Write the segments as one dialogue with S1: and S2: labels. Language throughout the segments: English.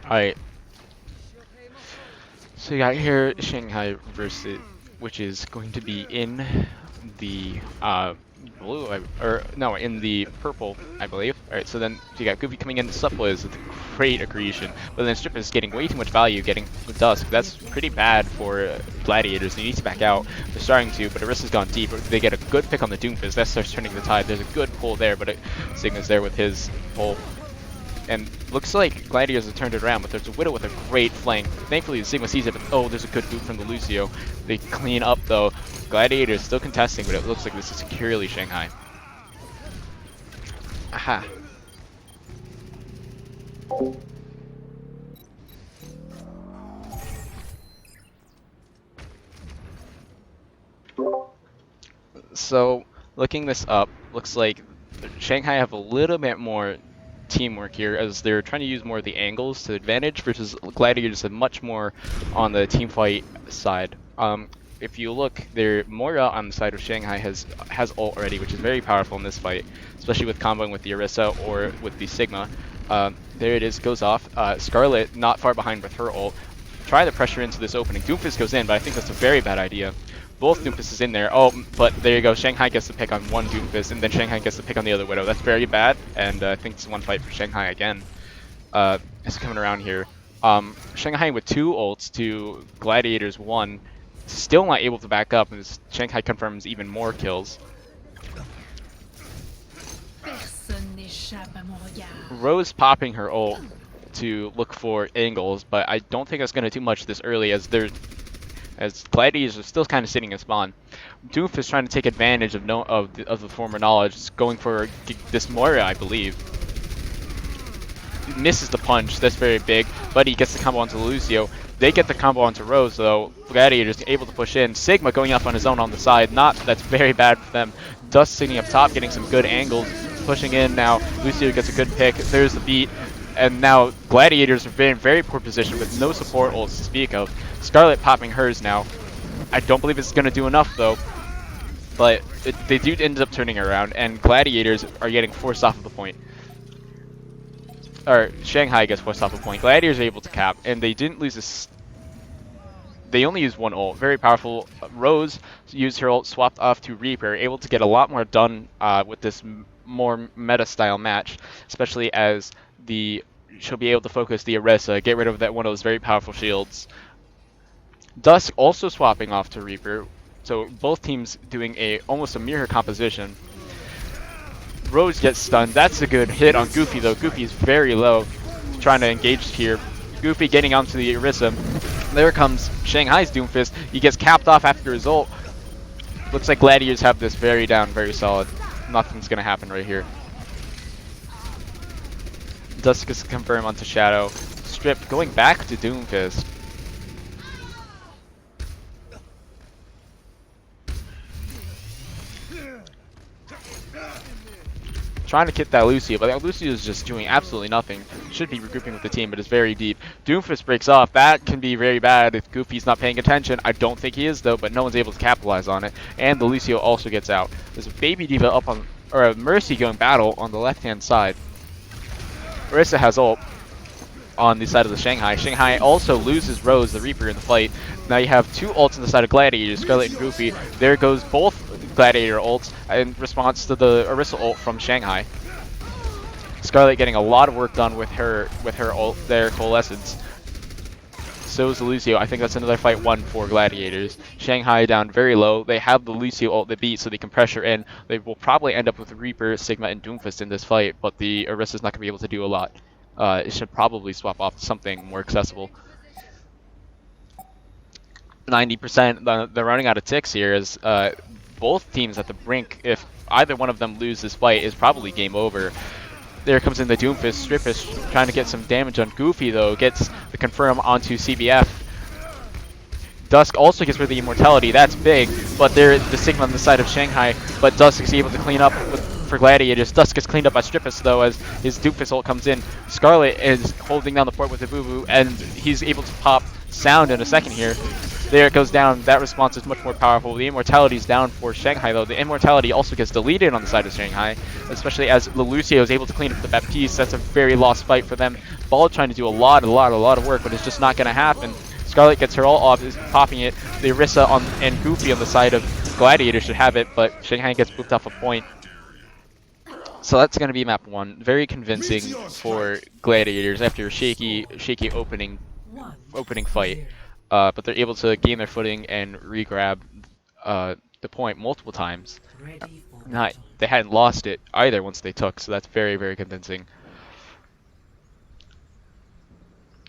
S1: Alright, so you got here Shanghai versus, which is going to be in the blue, or no, in the purple, I believe. Alright, so then you got Goofy coming in Supplies with great accretion, but then Strip is getting way too much value getting Dusk. That's pretty bad for Gladiators. They need to back out. They're starting to, but Arissa's gone deep. They get a good pick on the Doomfist. That starts turning the tide. There's a good pull there, but Sigma's there with his pull. And looks like Gladiators have turned it around, but there's a Widow with a great flank. Thankfully, the Sigma sees it, but oh, there's a good boot from the Lucio. They clean up, though. Gladiators still contesting, but it looks like this is securely Shanghai. Aha. So, looking this up, looks like Shanghai have a little bit more teamwork here as they're trying to use more of the angles to advantage versus Gladiators have much more on the team fight side. If you look, Moira on the side of Shanghai has ult already, which is very powerful in this fight, especially with comboing with the Orisa or with the Sigma. There it is, goes off. Scarlet not far behind with her ult. Try to pressure into this opening. Doomfist goes in, but I think that's a very bad idea. Both Doomfists in there. Oh, but there you go. Shanghai gets to pick on one Doomfist, and then Shanghai gets to pick on the other Widow. That's very bad, and I think it's one fight for Shanghai again. It's coming around here. Shanghai with 2 ults to Gladiators 1. Still not able to back up, as Shanghai confirms even more kills. Rose popping her ult to look for angles, but I don't think that's going to do much this early as Gladiators are still kind of sitting in spawn. Doof is trying to take advantage of the former knowledge, going for this Moira, I believe. He misses the punch, that's very big, but he gets the combo onto Lucio. They get the combo onto Rose, though. Gladiators able to push in. Sigma going up on his own on the side. That's very bad for them. Dust sitting up top, getting some good angles. Pushing in now. Lucio gets a good pick. There's the beat. And now Gladiators are in very poor position with no support ults to speak of. Scarlet popping hers now. I don't believe it's going to do enough, though. But they do end up turning around, and Gladiators are getting forced off of the point. Or Shanghai gets forced off a point. Gladiators are able to cap, and they didn't lose this. They only used one ult. Very powerful. Rose used her ult, swapped off to Reaper, able to get a lot more done with this more meta-style match, especially as she'll be able to focus the Orisa, get rid of that one of those very powerful shields. Dusk also swapping off to Reaper, so both teams doing almost a mirror composition. Rose gets stunned. That's a good hit on Goofy, though. Goofy is very low, trying to engage here. Goofy getting onto the Orisa. There comes Shanghai's Doomfist. He gets capped off after his ult. Looks like Gladiators have this very down, very solid. Nothing's going to happen right here. Dusk is confirmed onto Shadow. Strip going back to Doomfist. Trying to get that Lucio, but that Lucio is just doing absolutely nothing. Should be regrouping with the team, but it's very deep. Doomfist breaks off. That can be very bad if Goofy's not paying attention. I don't think he is, though, but no one's able to capitalize on it. And the Lucio also gets out. There's a Baby Diva up on, or a Mercy going battle on the left-hand side. Orisa has ult on the side of the Shanghai. Shanghai also loses Rose, the Reaper, in the fight. Now you have 2 ults on the side of Gladiators, Scarlet and Goofy. There goes both Gladiator ults in response to the Orisa ult from Shanghai. Scarlet getting a lot of work done with her ult there, Coalescence. So is the Lucio. I think that's another fight 1 for Gladiators. Shanghai down very low. They have the Lucio ult that beat, so they can pressure in. They will probably end up with Reaper, Sigma, and Doomfist in this fight, but the Orisa's not going to be able to do a lot. It should probably swap off to something more accessible. 90%, they're running out of ticks here as both teams at the brink. If either one of them lose this fight, is probably game over. There comes in the Doomfist. Strip is trying to get some damage on Goofy, though. Gets the confirm onto CBF. Dusk also gets rid of the immortality. That's big, but there's the Sigma on the side of Shanghai. But Dusk is able to clean up for Gladiators. Dusk gets cleaned up by Strippus, though, as his Doomfist ult comes in. Scarlet is holding down the fort with the Boo Boo, and he's able to pop Sound in a second here. There it goes down. That response is much more powerful. The immortality is down for Shanghai, though. The immortality also gets deleted on the side of Shanghai, especially as Lucio is able to clean up the Baptiste. That's a very lost fight for them. Ball trying to do a lot of work, but it's just not going to happen. Scarlet gets her all off, is popping it. The Orisa and Goofy on the side of Gladiator should have it, but Shanghai gets booped off a point. So that's going to be map 1. Very convincing for Gladiators after a shaky opening fight. But they're able to gain their footing and re-grab the point multiple times. They hadn't lost it either once they took, so that's very, very convincing.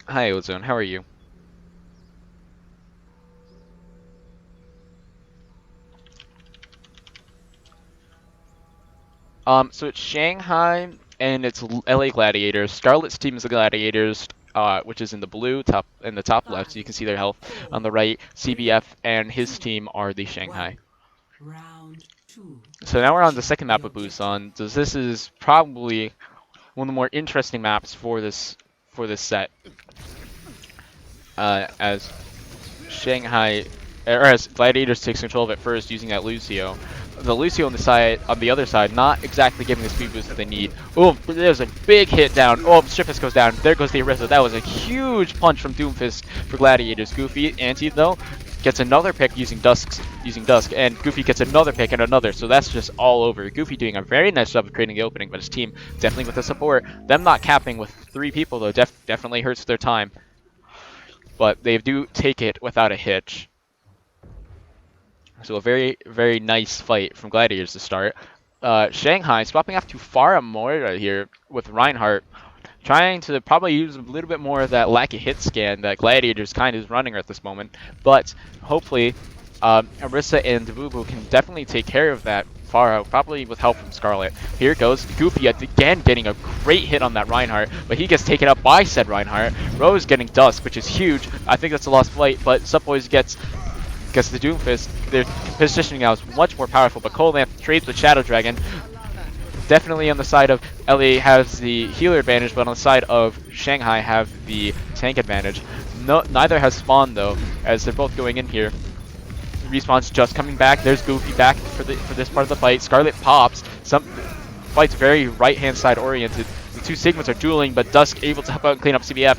S1: Hi, Ozone. How are you? So it's Shanghai and it's LA Gladiators. Scarlet's team is the Gladiators, which is in the blue in the top left, so you can see their health. On the right, CBF and his team are the Shanghai. So now we're on the second map of Busan. So this is probably one of the more interesting maps for this set, as Shanghai, or as Gladiators takes control of it first using that Lucio. The Lucio on the other side, not exactly giving the speed boost that they need. Oh, there's a big hit down. Oh, Shiftfist goes down. There goes the Orisa. That was a huge punch from Doomfist for Gladiators. Goofy, Anti though, gets another pick using Dusk, and Goofy gets another pick and another. So that's just all over. Goofy doing a very nice job of creating the opening, but his team definitely with the support. Them not capping with 3 people though definitely hurts their time. But they do take it without a hitch. So a very, very nice fight from Gladiators to start. Shanghai swapping off to Farah Moira here with Reinhardt, trying to probably use a little bit more of that lack of hit scan that Gladiators kind of is running at this moment. But hopefully, Orisa and Dabubu can definitely take care of that Farah, probably with help from Scarlet. Here goes Goofy again getting a great hit on that Reinhardt, but he gets taken up by said Reinhardt. Rose getting Dusk, which is huge. I think that's a lost fight, but Subboys gets the Doomfist. Their positioning now is much more powerful, but Colamp trades with Shadow Dragon. Definitely on the side of LA has the healer advantage, but on the side of Shanghai have the tank advantage. Neither has Spawn though, as they're both going in here. Respawn's just coming back. There's Goofy back for this part of the fight. Scarlet pops. Some fight's very right-hand side oriented. The 2 Sigmas are dueling, but Dusk able to help out and clean up CBF.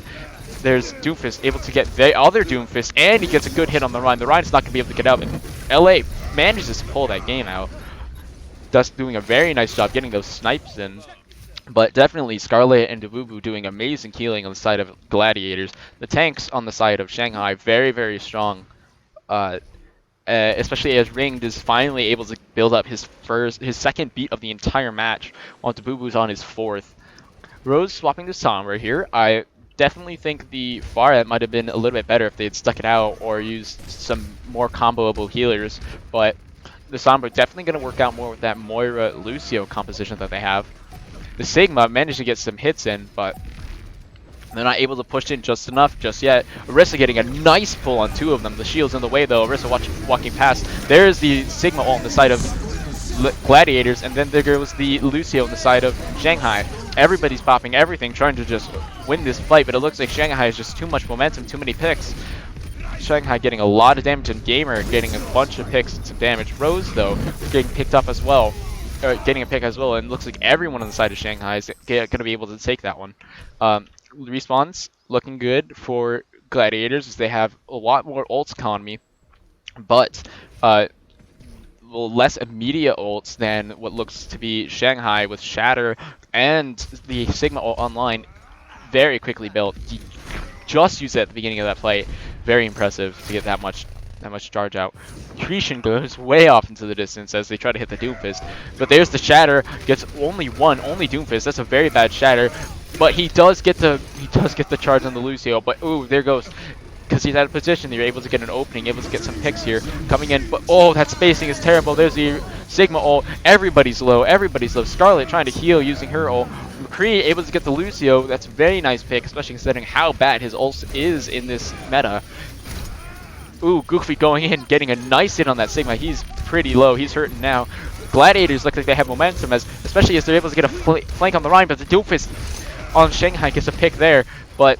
S1: There's Doomfist able to get the other Doomfist, and he gets a good hit on the Rhine. The Rhine's not going to be able to get out, and LA manages to pull that game out. Dusk doing a very nice job getting those snipes in. But definitely Scarlet and Dabubu doing amazing healing on the side of Gladiators. The tanks on the side of Shanghai, very, very strong. Especially as Ringed is finally able to build up his second beat of the entire match, while Dabubu's on his 4th. Rose swapping to Sombra here. I definitely think the Farah might have been a little bit better if they had stuck it out or used some more comboable healers, but the Sombra definitely going to work out more with that Moira Lucio composition that they have. The Sigma managed to get some hits in, but they're not able to push in just enough just yet. Orisa getting a nice pull on 2 of them. The shield's in the way though. Orisa walking past. There's the Sigma ult on the side of Gladiators, and then there goes the Lucio on the side of Shanghai. Everybody's popping everything, trying to just win this fight, but it looks like Shanghai has just too much momentum, too many picks. Shanghai getting a lot of damage, and Gamer getting a bunch of picks and some damage. Rose, though, getting picked up as well, getting a pick as well, and it looks like everyone on the side of Shanghai is going to be able to take that one. Respawns looking good for Gladiators as they have a lot more ult economy, but less immediate ults than what looks to be Shanghai with Shatter and the Sigma ult online. Very quickly built. He just used it at the beginning of that play. Very impressive to get that much charge out. Cretion goes way off into the distance as they try to hit the Doomfist. But there's the Shatter. Gets only Doomfist. That's a very bad Shatter. But he does get the charge on the Lucio. But ooh, there goes. Because he's out of position, you're able to get an opening, able to get some picks here. Coming in, but oh, that spacing is terrible. There's the Sigma ult. Everybody's low. Scarlet trying to heal using her ult. McCree able to get the Lucio. That's a very nice pick, especially considering how bad his ult is in this meta. Ooh, Goofy going in, getting a nice hit on that Sigma. He's pretty low. He's hurting now. Gladiators look like they have momentum, especially as they're able to get a flank on the Rhine, but the Doomfist on Shanghai gets a pick there. But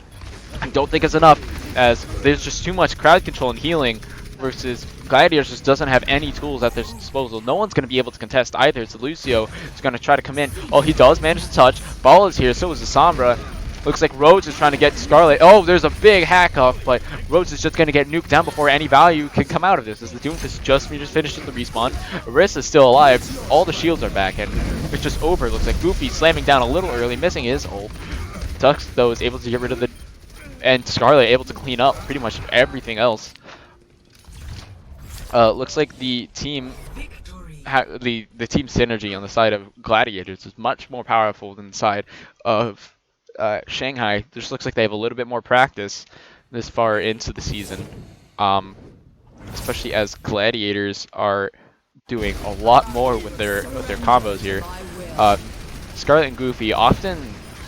S1: I don't think it's enough, as there's just too much crowd control and healing versus Gladiators just doesn't have any tools at their disposal. No one's going to be able to contest either. So Lucio is going to try to come in. Oh, he does manage to touch. Ball is here. So is the Sombra. Looks like Rhodes is trying to get Scarlet. Oh, there's a big hack off, but Rhodes is just going to get nuked down before any value can come out of this. As the Doomfist just finished the respawn. Arissa is still alive. All the shields are back, and it's just over. Looks like Goofy slamming down a little early, missing his ult. Tux, though, is able to get rid of the... And Scarlet able to clean up pretty much everything else. Looks like the team... the team synergy on the side of Gladiators is much more powerful than the side of Shanghai. Just looks like they have a little bit more practice this far into the season, especially as Gladiators are doing a lot more with their combos here. Scarlet and Goofy often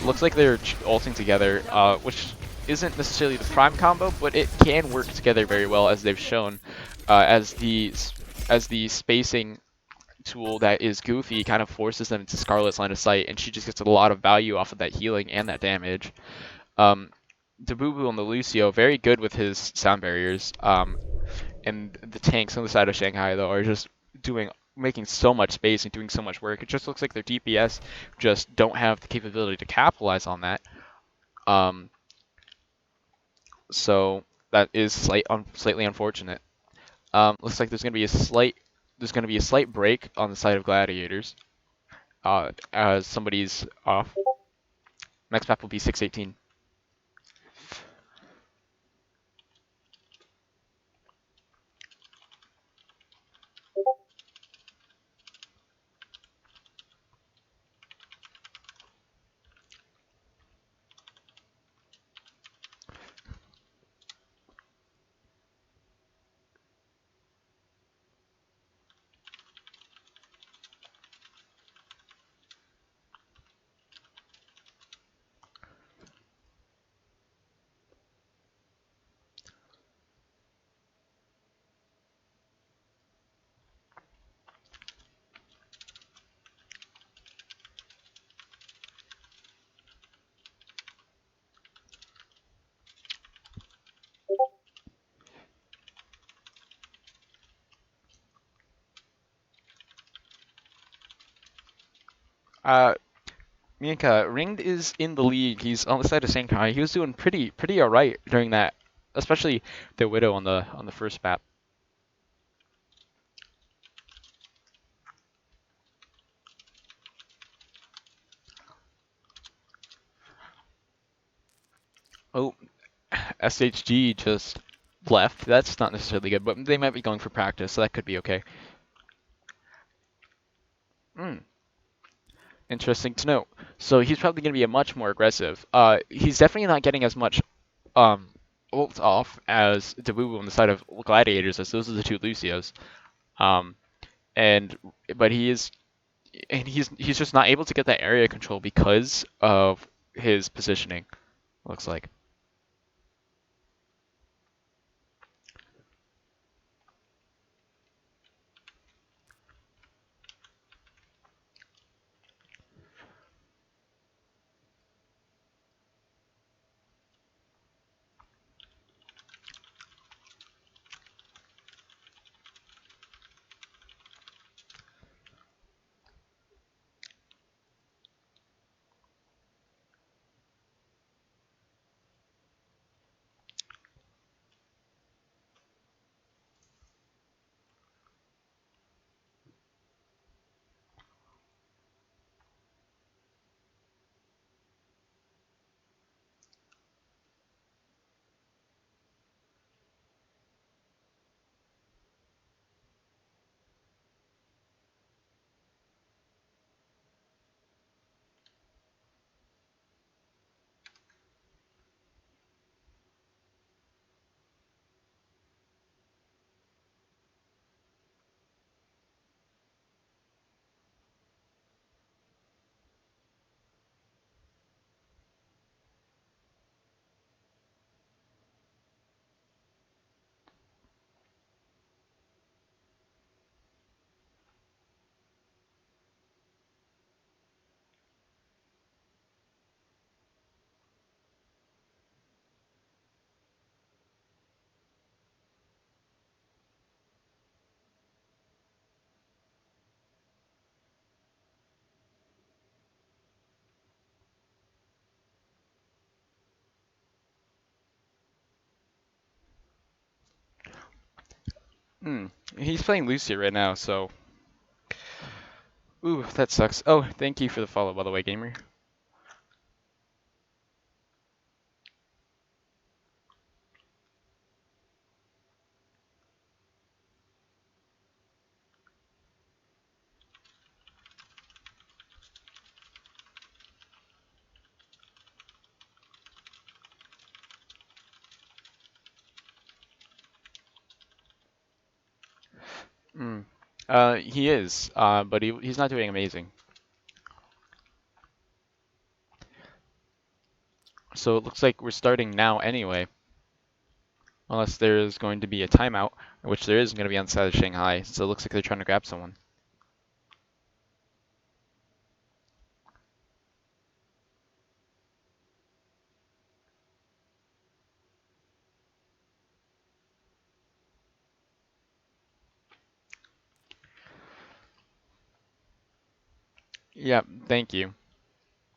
S1: looks like they're ulting together, which isn't necessarily the prime combo, but it can work together very well, as they've shown, as the spacing tool that is Goofy kind of forces them into Scarlet's line of sight, and she just gets a lot of value off of that healing and that damage. The Boo Boo and the Lucio, very good with his sound barriers, and the tanks on the side of Shanghai, though, are just making so much space and doing so much work. It just looks like their DPS just don't have the capability to capitalize on that. So that is slightly unfortunate. Looks like there's going to be a slight break on the side of Gladiators. As somebody's off. Next map will be 618. Minka, Ringed is in the league. He's on the side of Shanghai. He was doing pretty alright during that, especially the Widow on the first map. Oh, SHD just left. That's not necessarily good, but they might be going for practice, so that could be okay. Interesting to note. So he's probably going to be a much more aggressive. He's definitely not getting as much ult off as Dabubu on the side of Gladiators, as those are the two Lucios. Um, and but he's just not able to get that area control because of his positioning. Looks like. Hmm. He's playing Lucia right now, so. Ooh, that sucks. Oh, thank you for the follow, by the way, gamer. Hmm. He is, but he's not doing amazing. So it looks like we're starting now anyway. Unless there is going to be a timeout, which there is going to be on the side of Shanghai. So it looks like they're trying to grab someone. Yeah, thank you.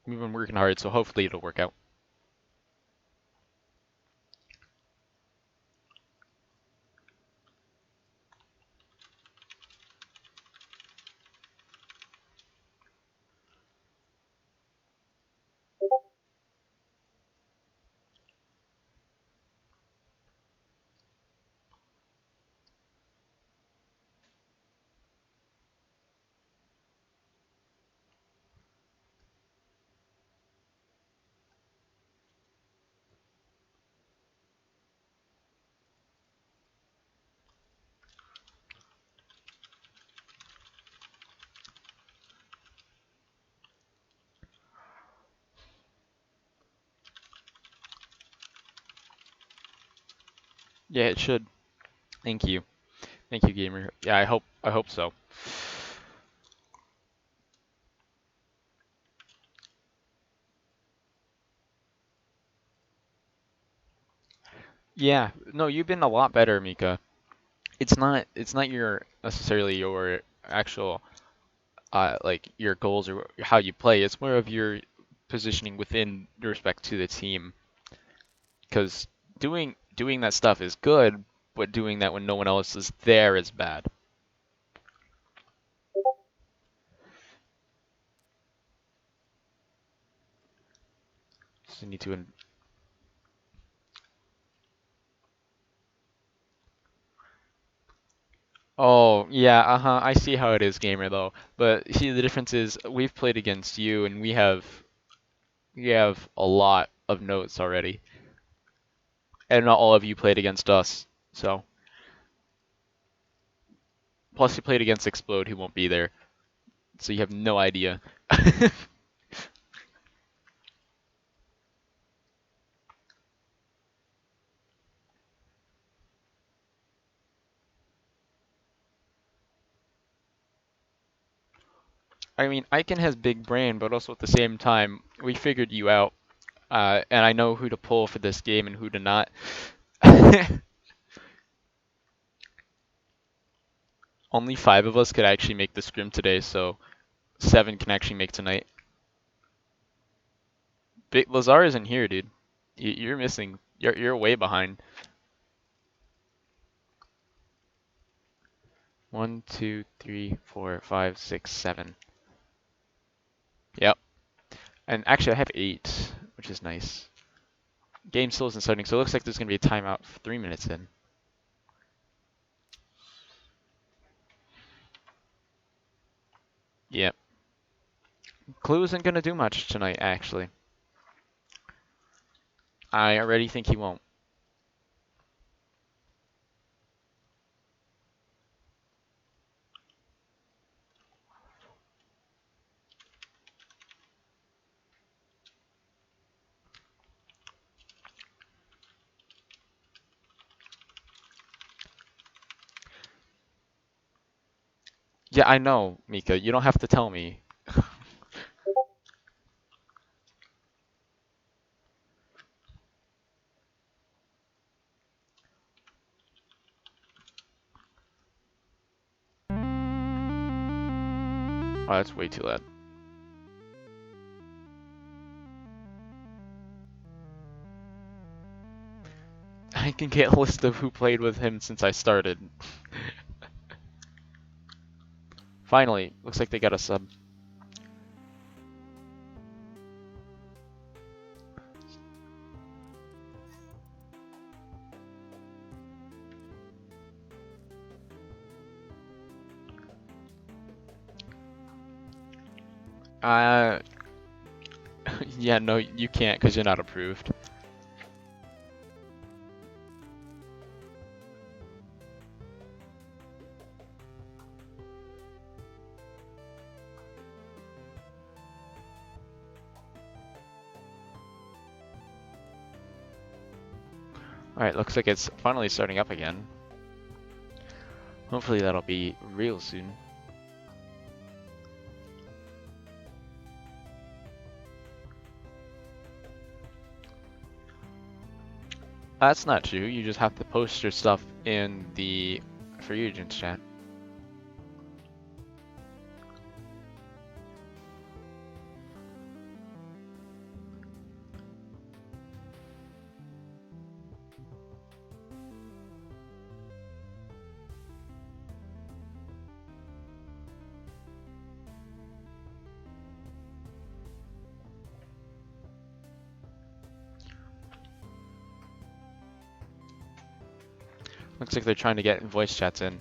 S1: We've been working hard, so hopefully it'll work out. Yeah, it should. Thank you. Thank you, gamer. Yeah, I hope so. Yeah, no, you've been a lot better, Mika. It's not your necessarily your actual like your goals or how you play. It's more of your positioning within respect to the team. Because doing that stuff is good, but doing that when no one else is there is bad. So you need to. Oh, yeah, uh-huh. I see how it is, gamer though. But see, the difference is we've played against you and we have a lot of notes already. And not all of you played against us. So, plus you played against Explode who won't be there. So you have no idea. I mean, Icon has big brain, but also at the same time, we figured you out. And I know who to pull for this game and who to not. Only 5 of us could actually make the scrim today, so 7 can actually make tonight. Big Lazar isn't here, dude. You're missing. You're way behind. 1, 2, 3, 4, 5, 6, 7. Yep. And actually, I have 8, which is nice. Game still isn't starting, so it looks like there's gonna be a timeout 3 minutes in. Yep. Clue isn't gonna do much tonight, actually. I already think he won't. Yeah, I know, Mika. You don't have to tell me. Oh, that's way too loud. I can get a list of who played with him since I started. Finally, looks like they got a sub. Uh, yeah, no, you can't because you're not approved. Alright, looks like it's finally starting up again. Hopefully that'll be real soon. That's not true, you just have to post your stuff in the free agents chat. Looks like they're trying to get voice chats in.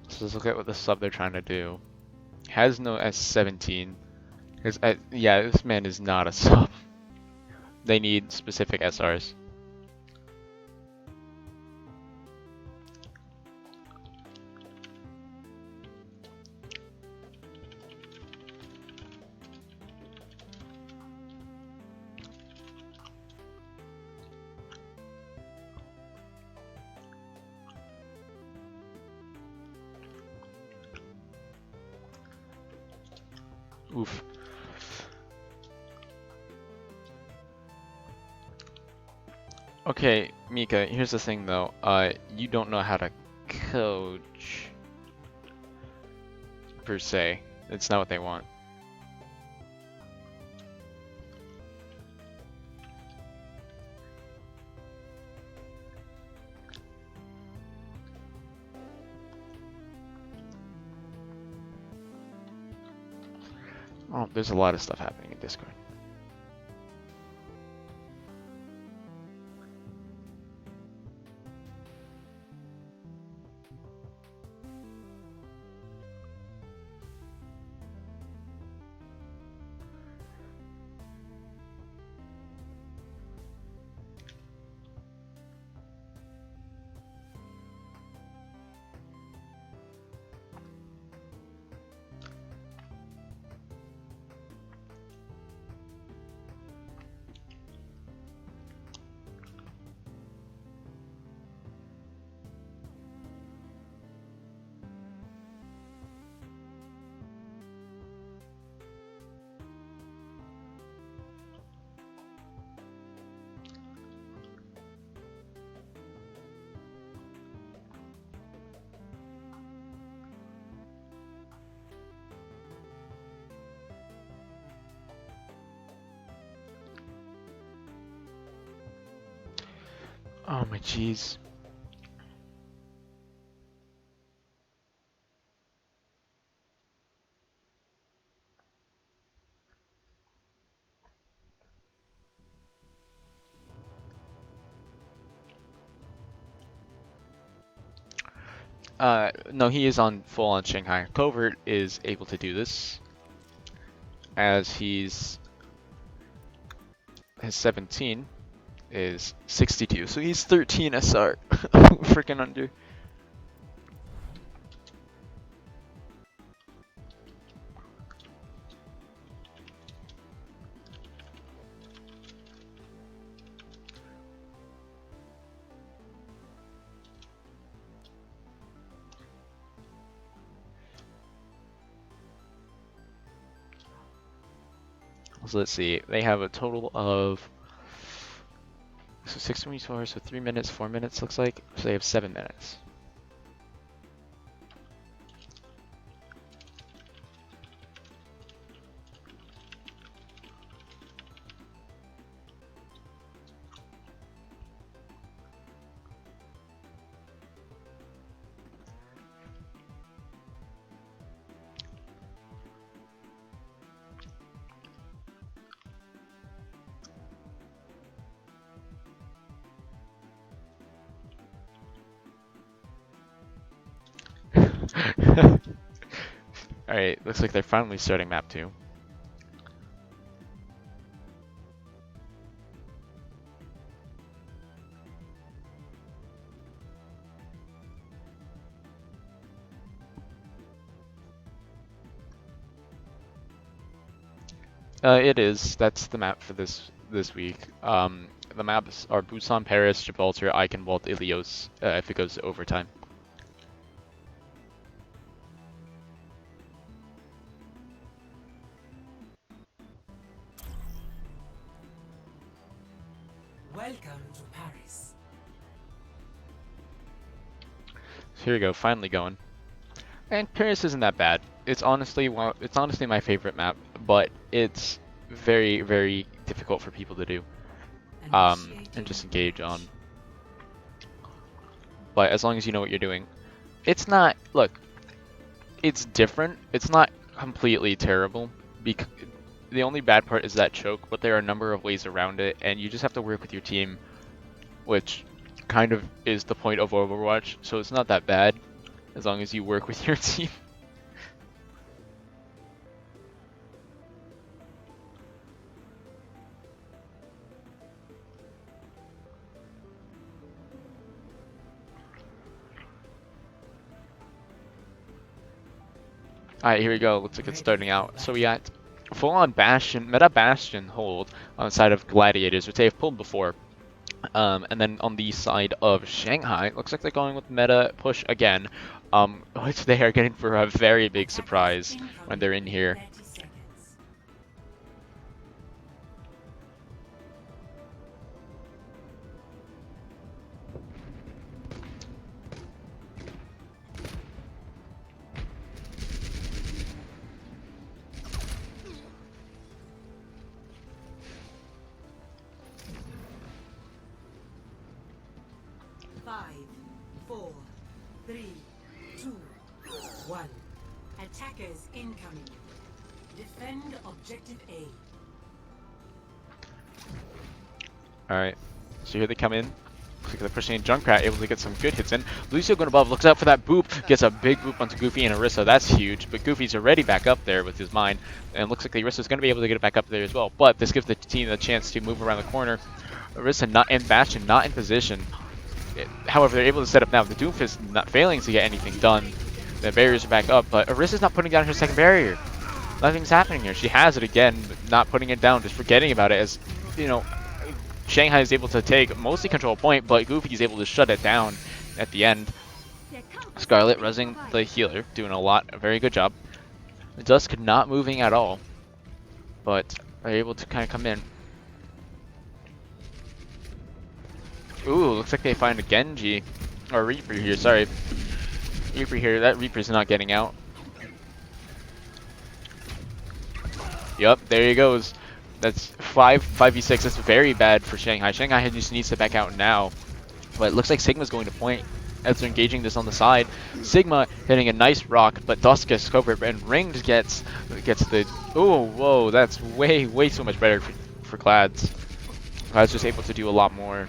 S1: So let's look at what the sub they're trying to do. Has no S17. Yeah, this man is not a sub. They need specific SRs. Oof. Okay, Mika, here's the thing though. You don't know how to coach, per se. It's not what they want. Oh, there's a lot of stuff happening in Discord. Oh my jeez. No, he is on full on Shanghai. Covert is able to do this as his 17 is 62, so he's 13 SR. Freaking under. So let's see, they have a total of 6:24, so 3 minutes, 4 minutes looks like. So they have 7 minutes. Alright, looks like they're finally starting map 2. It is. That's the map for this week. The maps are Busan, Paris, Gibraltar, Eichenwald, Ilios, if it goes to overtime.
S2: Welcome to Paris.
S1: So here we go, finally going. And Paris isn't that bad. It's honestly my favorite map, but it's very, very difficult for people to do. And just engage on. But as long as you know what you're doing. It's not, look, it's different. It's not completely terrible. The only bad part is that choke, but there are a number of ways around it, and you just have to work with your team, which kind of is the point of Overwatch, so it's not that bad, as long as you work with your team. Alright, here we go. Looks like it's starting out. So we got full-on Bastion, meta Bastion hold on the side of Gladiators, which they have pulled before. And then on the side of Shanghai, looks like they're going with meta push again, which they are getting for a very big surprise when they're in here.
S2: 5, 4, 3, 2, 1. Attackers incoming. Defend objective A.
S1: Alright, so here they come in. Looks like they're pushing in Junkrat, able to get some good hits in. Lucio going above, looks out for that boop, gets a big boop onto Goofy and Orisa. That's huge, but Goofy's already back up there with his mine, and looks like the Orisa's going to be able to get it back up there as well. But this gives the team the chance to move around the corner. Orisa not in Bastion, not in position. However, they're able to set up now. The Doomfist not failing to get anything done. The barriers are back up, but Orisa's not putting down her second barrier. Nothing's happening here. She has it again, but not putting it down, just forgetting about it, as, you know, Shanghai is able to take mostly control a point, but Goofy is able to shut it down at the end. Scarlet resing the healer, doing a very good job. Dusk not moving at all, but are able to kind of come in. Ooh, looks like they find a Genji, or Reaper here, sorry. Reaper here, that Reaper's not getting out. Yup, there he goes. That's 5v6, that's very bad for Shanghai. Shanghai just needs to back out now. But it looks like Sigma's going to point as they're engaging this on the side. Sigma hitting a nice rock, but Dusk gets covered, and Ringed gets the... Oh, whoa, that's way too much better for Clads. Clads just able to do a lot more.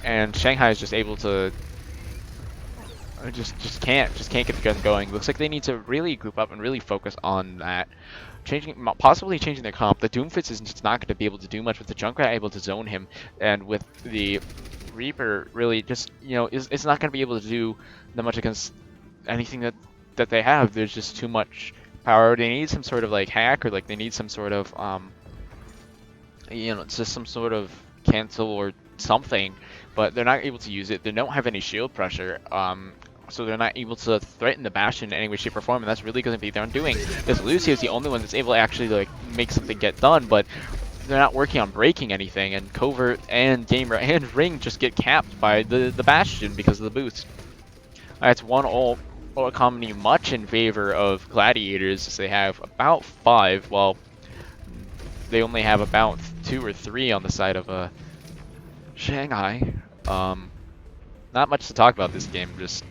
S1: And Shanghai is just able to... Just can't get the gun going. Looks like they need to really group up and really focus on that. Possibly changing their comp. The Doomfist is just not going to be able to do much with the Junkrat able to zone him, and with the Reaper really just, you know, it's not going to be able to do that much against anything that they have. There's just too much power. They need some sort of like hack, or like they need some sort of you know, it's just some sort of cancel or something, but they're not able to use it. They don't have any shield pressure. So they're not able to threaten the Bastion in any way, shape, or form, and that's really going to be their undoing. Because Lucio's the only one that's able to actually like make something get done, but they're not working on breaking anything, and Covert and Gamer and Ring just get capped by the Bastion because of the boost. That's one all economy much in favor of Gladiators, as they have about 5, while they only have about 2 or 3 on the side of Shanghai. Not much to talk about this game, just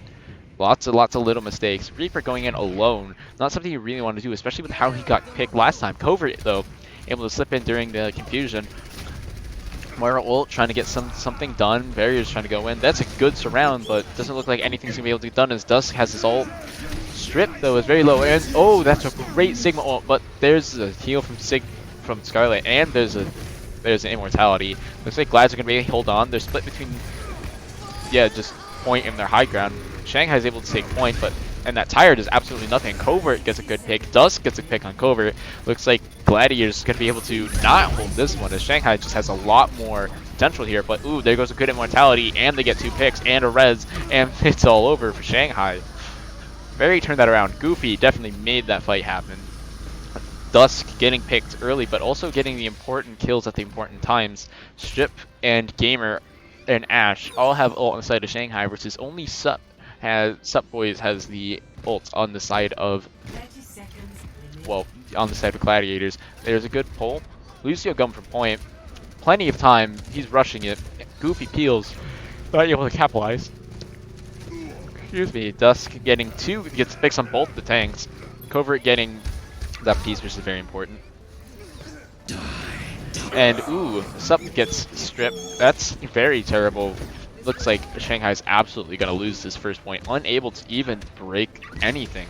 S1: lots of little mistakes. Reaper going in alone, not something you really want to do, especially with how he got picked last time. Covert, though, able to slip in during the confusion. Moira ult trying to get something done. Barrier's trying to go in. That's a good surround, but doesn't look like anything's gonna be able to get done as Dusk has his ult. Strip though is very low, and oh, that's a great Sigma ult. But there's a heal from Scarlet, and there's an immortality. Looks like Glads are gonna be able to hold on. They're split between just point and their high ground. Shanghai's able to take point, and that tire does absolutely nothing. Covert gets a good pick. Dusk gets a pick on Covert. Looks like Gladiator's going to be able to not hold this one, as Shanghai just has a lot more potential here. But ooh, there goes a good immortality, and they get 2 picks and a res, and it's all over for Shanghai. Very turned that around. Goofy definitely made that fight happen. Dusk getting picked early, but also getting the important kills at the important times. Strip and Gamer and Ash all have ult on the side of Shanghai, versus only Sup Boys has the ult on the side of, well, on the side of Gladiators. There's a good pull. Lucio going for point. Plenty of time. He's rushing it. Goofy peels. Not able to capitalize. Excuse me. Dusk getting 2. Gets picks on both the tanks. Covert getting that piece, which is very important. And ooh, Sup gets stripped. That's very terrible. Looks like Shanghai's absolutely going to lose this first point. Unable to even break anything.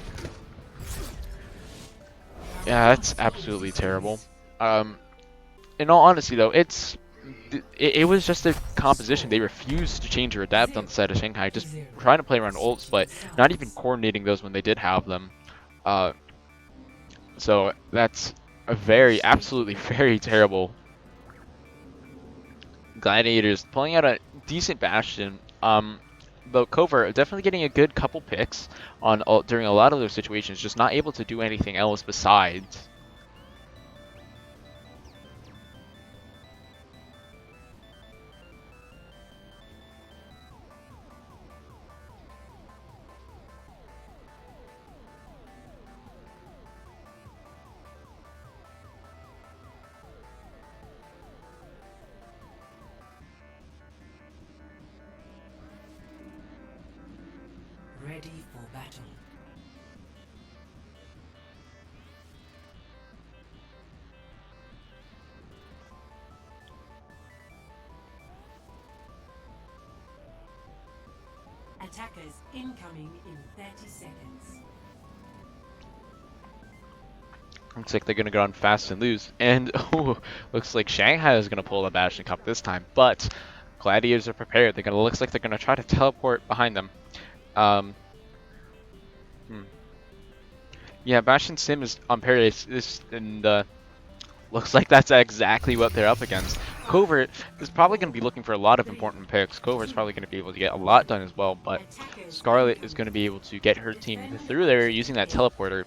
S1: Yeah, that's absolutely terrible. In all honesty, though, it was just a composition. They refused to change or adapt on the side of Shanghai, just trying to play around ults, but not even coordinating those when they did have them. So that's a absolutely very terrible. Gladiators pulling out a decent Bastion. But Covert definitely getting a good couple picks on during a lot of those situations, just not able to do anything else besides.
S2: Ready for battle. Attackers incoming in 30 seconds.
S1: Looks like they're going to go on fast and lose. And oh, looks like Shanghai is going to pull the Bastion Cup this time. But Gladiators are prepared. Looks like they're going to try to teleport behind them. Yeah, Bastion Sim is on Paradise, and looks like that's exactly what they're up against. Covert is probably going to be looking for a lot of important picks. Covert's probably going to be able to get a lot done as well, but Scarlet is going to be able to get her team through there using that teleporter.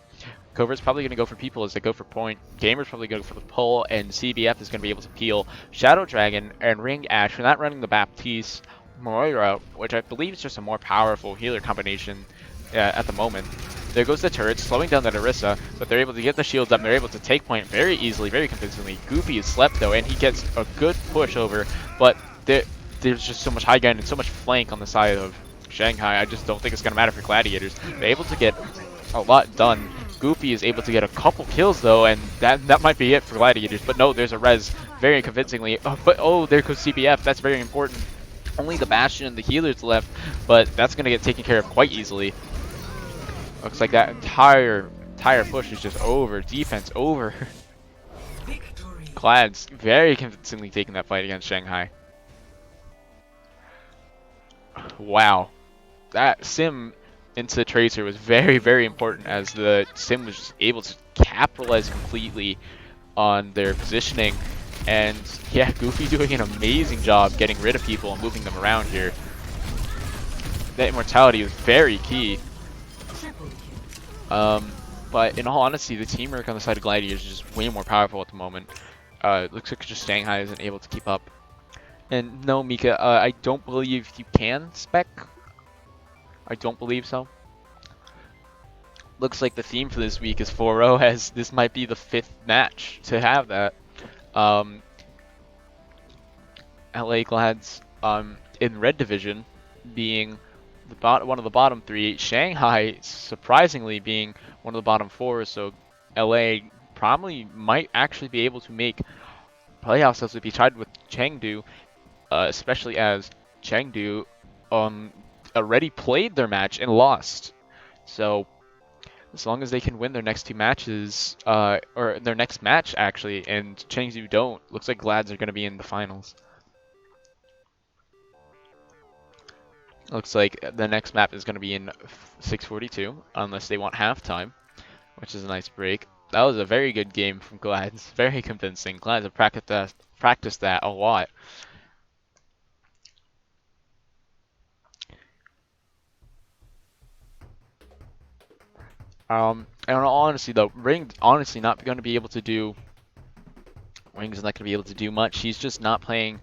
S1: Covert's probably going to go for people as they go for point. Gamer's probably going for the pull, and CBF is going to be able to peel. Shadow Dragon and Ring Ash, for not running the Baptiste Moira, which I believe is just a more powerful healer combination at the moment. There goes the turret, slowing down that Orisa, but they're able to get the shields up, and they're able to take point very easily, very convincingly. Goofy is slept though, and he gets a good push over, but there's just so much high ground and so much flank on the side of Shanghai. I just don't think it's going to matter for Gladiators. They're able to get a lot done. Goofy is able to get a couple kills though, and that might be it for Gladiators, but no, there's a res very convincingly. But oh, there goes CBF, that's very important. Only the Bastion and the healers left, but that's going to get taken care of quite easily. Looks like that entire push is just over. Defense over. Glads very convincingly taking that fight against Shanghai. Wow. That Sim into Tracer was very, very important, as the Sim was just able to capitalize completely on their positioning. And yeah, Goofy doing an amazing job getting rid of people and moving them around here. That immortality was very key. But in all honesty, the teamwork on the side of Gladiators is just way more powerful at the moment. It looks like just Shanghai isn't able to keep up. And no, Mika, I don't believe you can spec. I don't believe so. Looks like the theme for this week is 4-0, as this might be the 5th match to have that. LA Glads in Red Division being one of the bottom 3, Shanghai surprisingly being one of the bottom 4, so LA probably might actually be able to make playoffs as would be tied with Chengdu, especially as Chengdu um, already played their match and lost. So as long as they can win their next two matches, or their next match actually, and Chengdu don't, looks like Glads are going to be in the finals. Looks like the next map is going to be in 6:42, unless they want halftime, which is a nice break. That was a very good game from Glads. Very convincing. Glads have practiced that a lot. And in all honesty, though, Ring's honestly not going to be able to do. Ring's not going to be able to do much. He's just not playing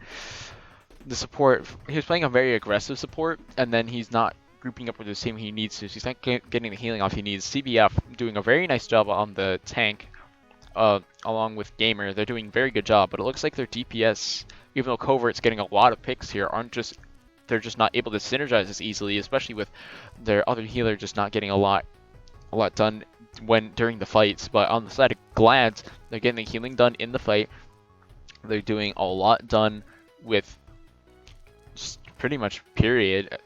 S1: the support. He was playing a very aggressive support, and then he's not grouping up with his team he needs to. So he's not getting the healing off he needs. CBF doing a very nice job on the tank, along with Gamer. They're doing a very good job, but it looks like their DPS, even though Covert's getting a lot of picks here, they're just not able to synergize as easily, especially with their other healer just not getting a lot done during the fights. But on the side of Glads, they're getting the healing done in the fight. They're doing a lot done with just pretty much period,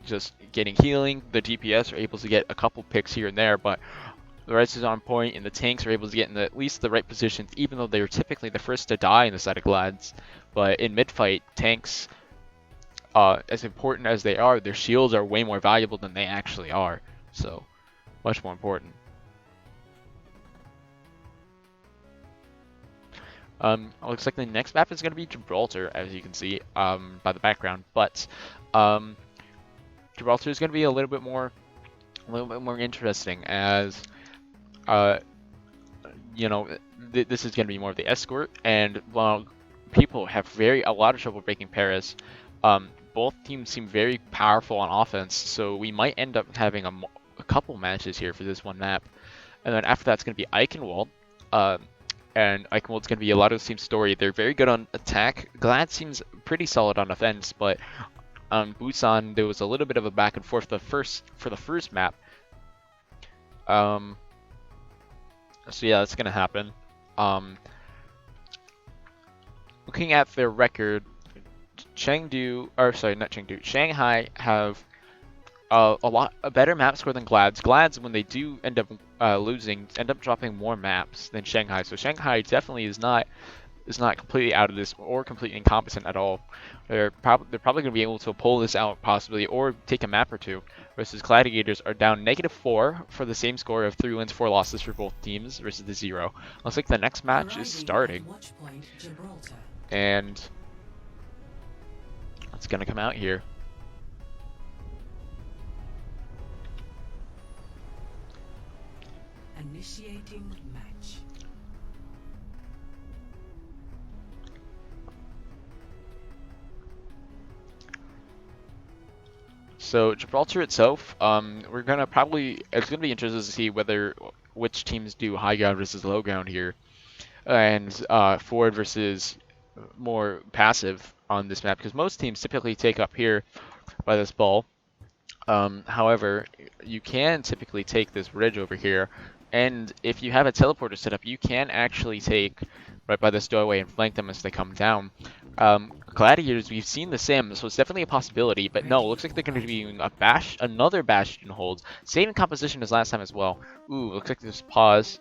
S1: just getting healing. The DPS are able to get a couple picks here and there, but the rest is on point, and the tanks are able to get in at least the right positions, even though they are typically the first to die in the side of Glads. But in mid-fight, tanks, as important as they are, their shields are way more valuable than they actually are. So, much more important. Looks like the next map is going to be Gibraltar, as you can see by the background. But Gibraltar is going to be a little bit more interesting, as you know, this is going to be more of the escort. And while people have a lot of trouble breaking Paris, both teams seem very powerful on offense. So we might end up having a couple matches here for this one map. And then after that's going to be Eichenwald. And Eichenwald's going to be a lot of the same story. They're very good on attack. Glad seems pretty solid on offense, but on Busan there was a little bit of a back and forth for the first map. So yeah, that's going to happen. Looking at their record, Shanghai have a better map score than Glads. Glads, when they do end up losing, end up dropping more maps than Shanghai. So Shanghai definitely is not completely out of this or completely incompetent at all. They're probably going to be able to pull this out possibly, or take a map or two. Versus Gladiators are down -4 for the same score of 3 wins, 4 losses for both teams versus the 0. Looks like the next match is starting, and it's going to come out here.
S2: Initiating match.
S1: So Gibraltar itself, it's gonna be interesting to see which teams do high ground versus low ground here, and forward versus more passive on this map, because most teams typically take up here by this ball. However, you can typically take this bridge over here, and if you have a teleporter set up, you can actually take right by this doorway and flank them as they come down. Gladiators, we've seen the sim, so it's definitely a possibility, but no, it looks like they're going to be doing another Bastion hold. Same composition as last time as well. Ooh, looks like there's pause.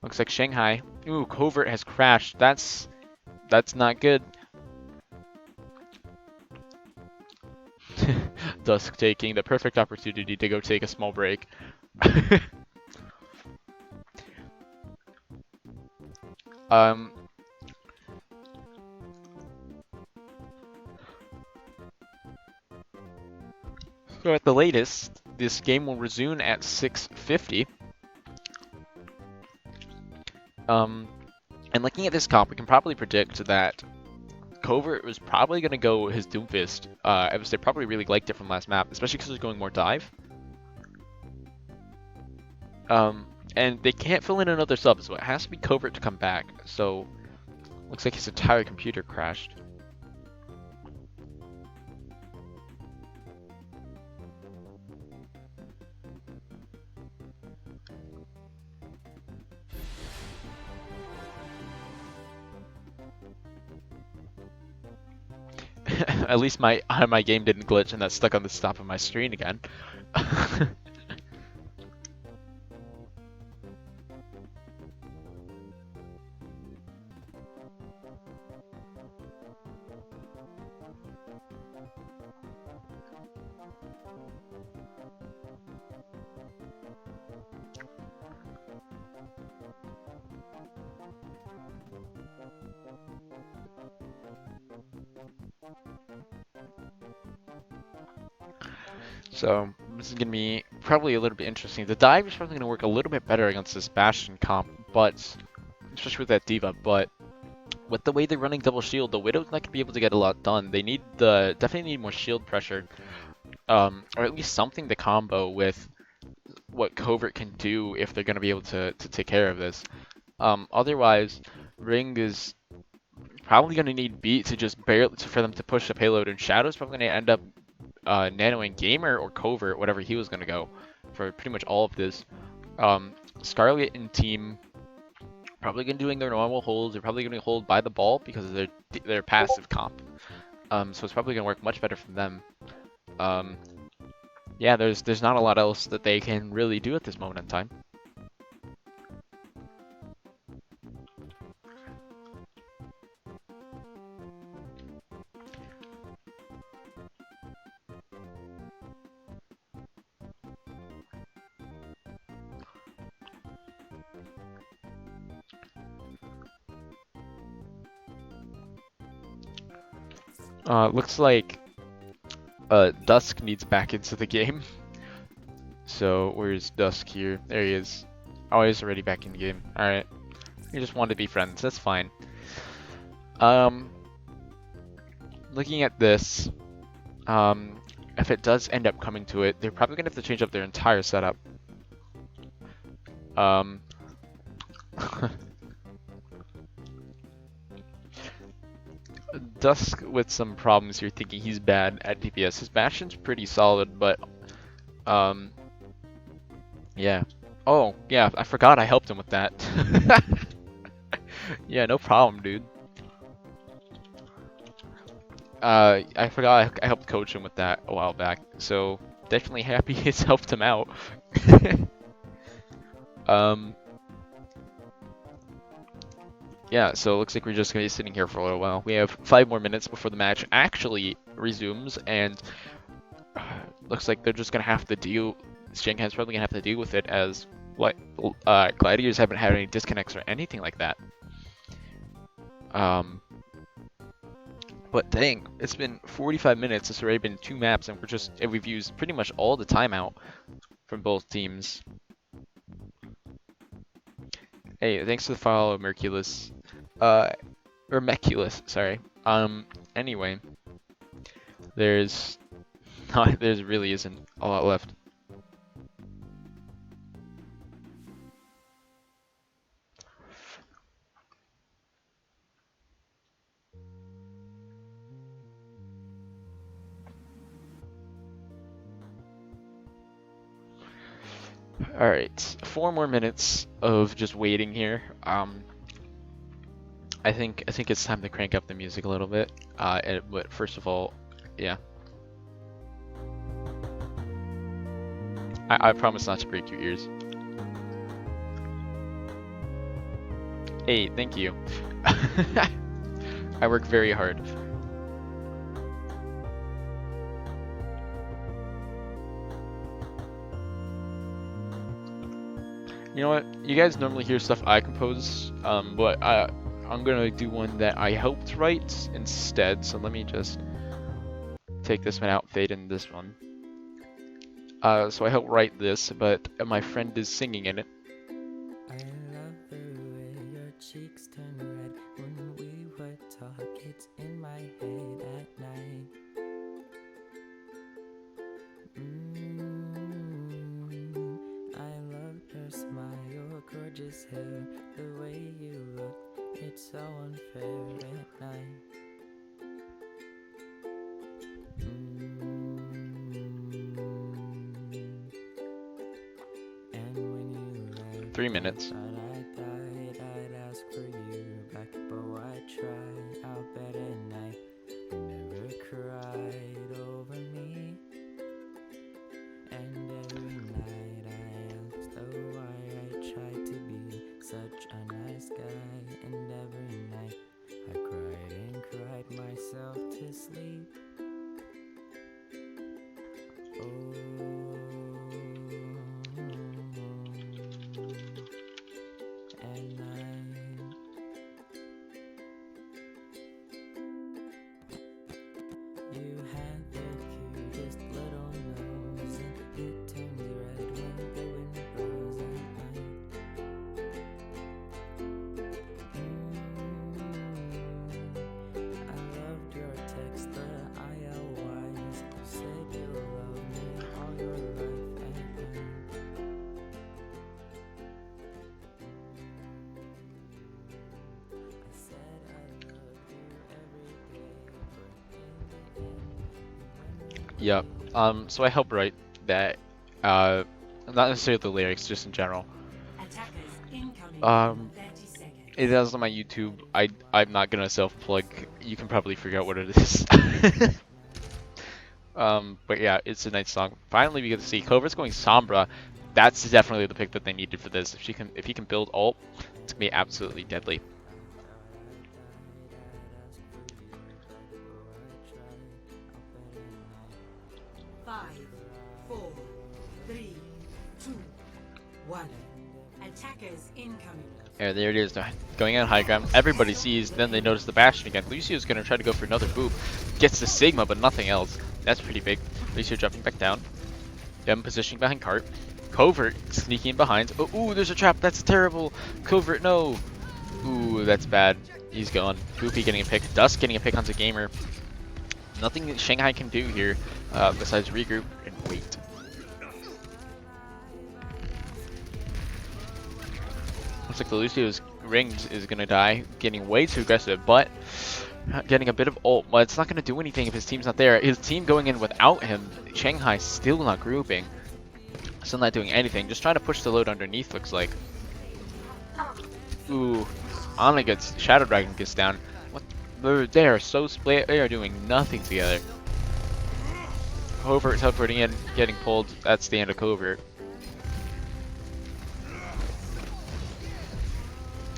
S1: Looks like Shanghai. Ooh, Covert has crashed. That's not good. Dusk taking the perfect opportunity to go take a small break. So at the latest, this game will resume at 6:50. And looking at this comp, we can probably predict that Covert was probably going to go his Doomfist, as they probably really liked it from last map, especially because they're going more dive. And they can't fill in another sub, so it has to be Covert to come back. So, looks like his entire computer crashed. At least my my game didn't glitch and that's stuck on the top of my screen again. So this is gonna be probably a little bit interesting. The dive is probably gonna work a little bit better against this Bastion comp, but especially with that diva. But with the way they're running double shield, the Widow's not gonna be able to get a lot done. They need definitely need more shield pressure, or at least something to combo with what Covert can do if they're gonna be able to take care of this. Otherwise, Ring is probably gonna need Beat to just barely for them to push the payload, and Shadow's probably gonna end up nanoing Gamer or Covert, whatever he was gonna go for pretty much all of this. Scarlet and team probably gonna doing their normal holds. They're probably gonna hold by the ball because of their passive comp. So it's probably gonna work much better for them. Yeah, there's not a lot else that they can really do at this moment in time. Looks like Dusk needs back into the game. So where's Dusk here? There he is. Oh, he's already back in the game. Alright. We just want to be friends. That's fine. Looking at this, if it does end up coming to it, they're probably gonna have to change up their entire setup. Dusk with some problems here, thinking he's bad at DPS. His Bastion's pretty solid, but yeah. Oh, yeah, I forgot I helped him with that. Yeah, no problem, dude. I forgot I helped coach him with that a while back, so definitely happy it's helped him out. Yeah, so it looks like we're just gonna be sitting here for a little while. We have 5 more minutes before the match actually resumes, and looks like they're just gonna have to deal. Shanghai's probably gonna have to deal with it as what Gladiators haven't had any disconnects or anything like that. But dang, it's been 45 minutes. It's already been 2 maps, and we've used pretty much all the timeout from both teams. Hey, thanks for the follow, Merculus. Or Meculus, sorry. Anyway, there really isn't a lot left. All right, 4 more minutes of just waiting here. I think it's time to crank up the music a little bit. But first of all, yeah. I promise not to break your ears. Hey, thank you. I work very hard. You know what? You guys normally hear stuff I compose, but I'm gonna do one that I helped write instead. So let me just take this one out, fade in this one. So I helped write this, but my friend is singing in it.
S3: I love the way your cheeks turn red when we would talk. It's in my head at night. I love your smile, your gorgeous hair, the way you look. It's so unfair at night. And when you left,
S1: 3 minutes.
S3: I'd ask for you back, but why try? I'll bet at night I never cry.
S1: Yep. So I help write that. Not necessarily the lyrics, just in general.
S2: Attackers incoming
S1: Um,
S2: in 30 seconds.
S1: it is on my YouTube. I'm not gonna self-plug. You can probably figure out what it is. But yeah, it's a nice song. Finally, we get to see Clover's going Sombra. That's definitely the pick that they needed for this. If he can build ult, it's gonna be absolutely deadly.
S2: 5, 4, 3, 2, 1. Attackers incoming.
S1: Yeah, there it is. Going on high ground. Everybody sees. Then they notice the Bastion again. Lucio's gonna try to go for another boop. Gets the Sigma, but nothing else. That's pretty big. Lucio dropping back down. Them positioning behind Cart. Covert sneaking in behind. Oh, ooh, there's a trap. That's terrible. Covert, no. Ooh, that's bad. He's gone. Goofy getting a pick. Dusk getting a pick onto Gamer. Nothing that Shanghai can do here besides regroup and wait. Looks like the Lucio's ringed is gonna die, getting way too aggressive, but getting a bit of ult. But it's not gonna do anything if his team's not there. His team going in without him. Shanghai still not grouping, still not doing anything. Just trying to push the load underneath. Looks like. Ooh, Ana gets Shadow Dragon gets down. What? They are so split. They are doing nothing together. Covert teleporting in, getting pulled. That's the end of Covert.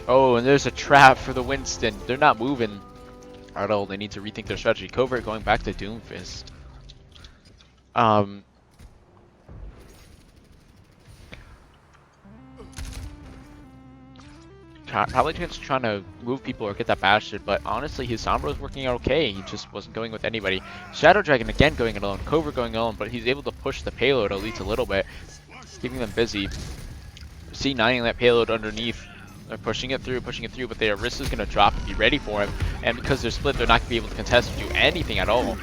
S1: Oh, and there's a trap for the Winston. They're not moving at all. They need to rethink their strategy. Covert going back to Doomfist. Probably just trying to move people or get that Bastion, but honestly, his Sombra was working out okay. He just wasn't going with anybody. Shadow Dragon again going alone. Covert going alone, but he's able to push the payload at least a little bit, keeping them busy. C9ing that payload underneath. They're pushing it through, but their wrist is going to drop and be ready for him. And because they're split, they're not going to be able to contest or do anything at all.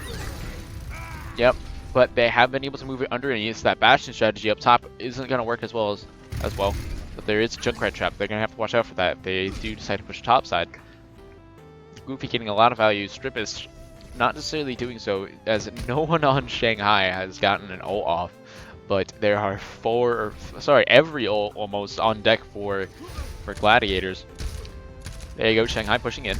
S1: Yep, but they have been able to move it underneath. So that Bastion strategy up top isn't going to work as well. But there is a Junkrat trap. They're going to have to watch out for that if they do decide to push top side. Goofy getting a lot of value. Strip is not necessarily doing so, as no one on Shanghai has gotten an ult off. But there are every ult almost on deck for Gladiators. There you go, Shanghai pushing in.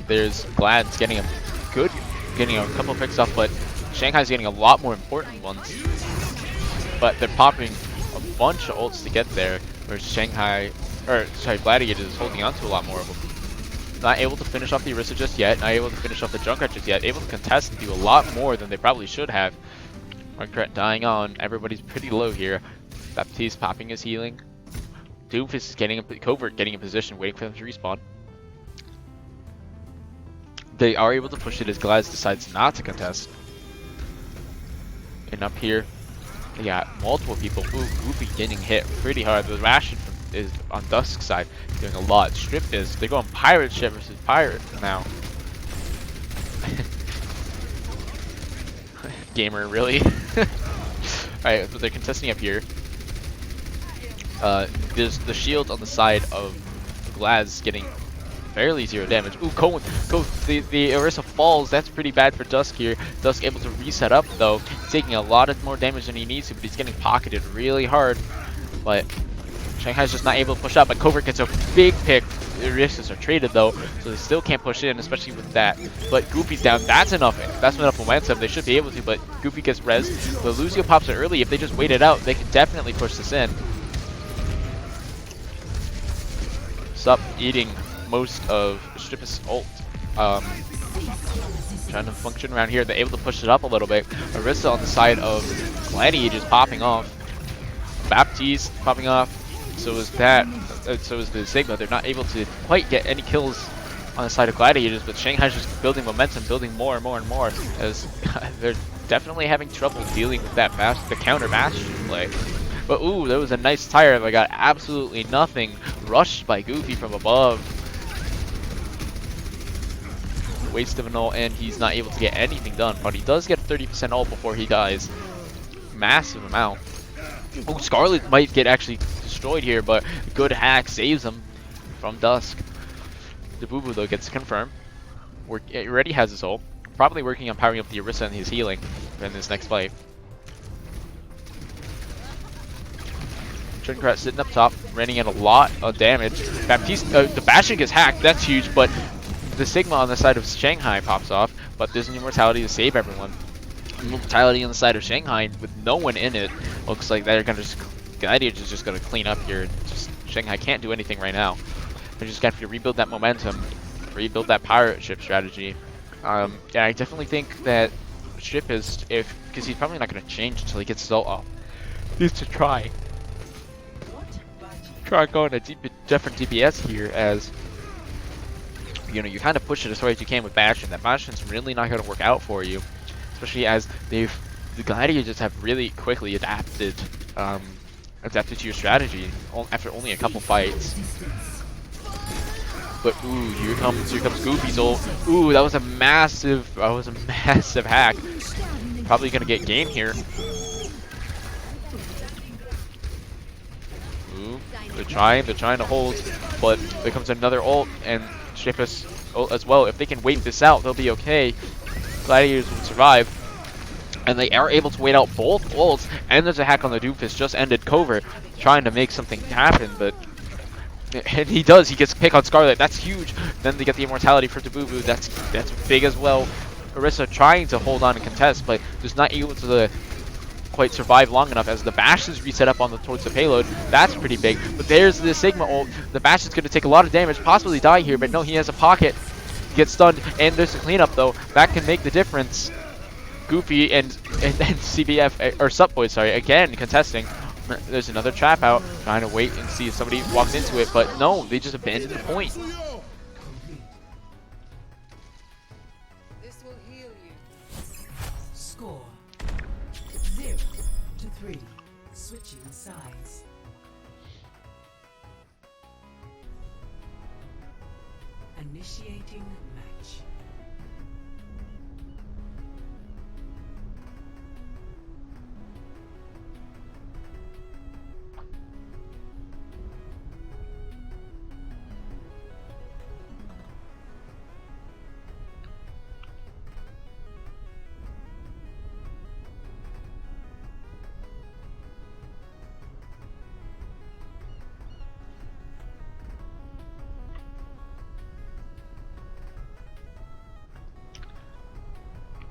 S1: There's Glad's getting a couple picks up, but Shanghai's getting a lot more important ones. But they're popping a bunch of ults to get there, where Gladiators is holding on to a lot more of them. Not able to finish off the Orisa just yet, not able to finish off the Junkrat just yet, able to contest and do a lot more than they probably should have. Junkrat dying on, everybody's pretty low here. Baptiste popping his healing. Doomfist is getting Covert getting in position, waiting for them to respawn. They are able to push it as Glaz decides not to contest. And up here, they got multiple people. Ooh, Goofy getting hit pretty hard. The Ration is on Dusk's side, doing a lot. Strip is, they're going Pirate Ship versus Pirate now. Gamer, really? Alright, but they're contesting up here. There's the shield on the side of Glaz getting barely 0 damage. Ooh, the Orisa falls. That's pretty bad for Dusk here. Dusk able to reset up though, taking a lot of more damage than he needs to, but he's getting pocketed really hard. But Shanghai's just not able to push up, but Covert gets a big pick. The Orisas are traded though, so they still can't push in, especially with that. But Goofy's down. That's enough momentum. They should be able to, but Goofy gets res. The Lucio pops it early. If they just wait it out, they can definitely push this in. Sup, eating most of Strip's ult. Trying to function around here. They're able to push it up a little bit. Orisa on the side of Gladiators popping off. Baptiste popping off. So is that. So is the Sigma. They're not able to quite get any kills on the side of Gladiators, but Shanghai's just building momentum, building more and more and more, as they're definitely having trouble dealing with that the counter Bastion play. But ooh, there was a nice tire that got absolutely nothing. Rushed by Goofy from above. Waste of an ult, and he's not able to get anything done, but he does get 30% ult before he dies. Massive amount. Oh, Scarlet might get actually destroyed here, but good hack saves him from Dusk. The Boo-Boo though gets confirmed. It already has his ult. Probably working on powering up the Orisa and his healing in this next fight. Junkrat sitting up top, running in a lot of damage. Baptiste, the Bastion gets hacked, that's huge, but the Sigma on the side of Shanghai pops off, but there's an immortality to save everyone. Immortality on the side of Shanghai with no one in it. Looks like they're gonna just, Gladiators is just gonna clean up here. Just Shanghai can't do anything right now. They just have to rebuild that momentum, rebuild that pirate ship strategy. Yeah, I definitely think that ship is, because he's probably not gonna change until he gets his ult off. He needs to try going a different DPS here, as you know, you kind of push it as far as you can with Bastion. That Bastion's really not going to work out for you, especially as the Gladiators have really quickly adapted to your strategy after only a couple fights. But ooh, here comes Goofy's ult. Ooh, that was a massive hack. Probably going to get game here. Ooh, they're trying to hold, but there comes another ult, and Shifus ult as well. If they can wait this out, they'll be okay. Gladiators will survive, and they are able to wait out both ults. And there's a hack on the Doomfist, just ended Covert, trying to make something happen, but and he does. He gets pick on Scarlet. That's huge. Then they get the immortality for Taboo. That's big as well. Orisa trying to hold on and contest, but just not able to quite survive long enough as the Bash is reset up towards the payload. That's pretty big. But there's the Sigma ult. The Bash is going to take a lot of damage, possibly die here, but no, he has a pocket. Gets stunned, and there's a cleanup though. That can make the difference. Goofy and CBF, or Supboy, sorry, again contesting. There's another trap out, trying to wait and see if somebody walks into it, but no, they just abandoned the point.
S2: This will heal you. Score 0-3. Switching sides. Initiating match.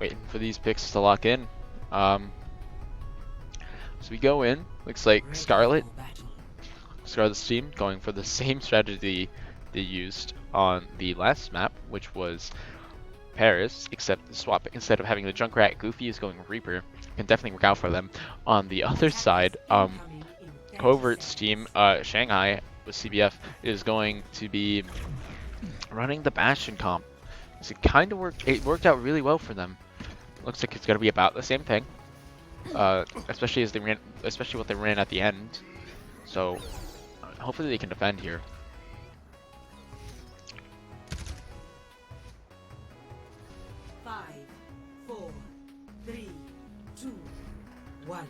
S1: Waiting for these picks to lock in. So we go in. Looks like Scarlet's team going for the same strategy they used on the last map, which was Paris, except the swap, instead of having the Junkrat, Goofy is going Reaper. Can definitely work out for them. On the other side, Covert's team, Shanghai with CBF, is going to be running the Bastion comp. So it worked out really well for them. Looks like it's gonna be about the same thing, especially what they ran at the end. So hopefully they can defend here.
S2: Five, 4, 3, 2, 1.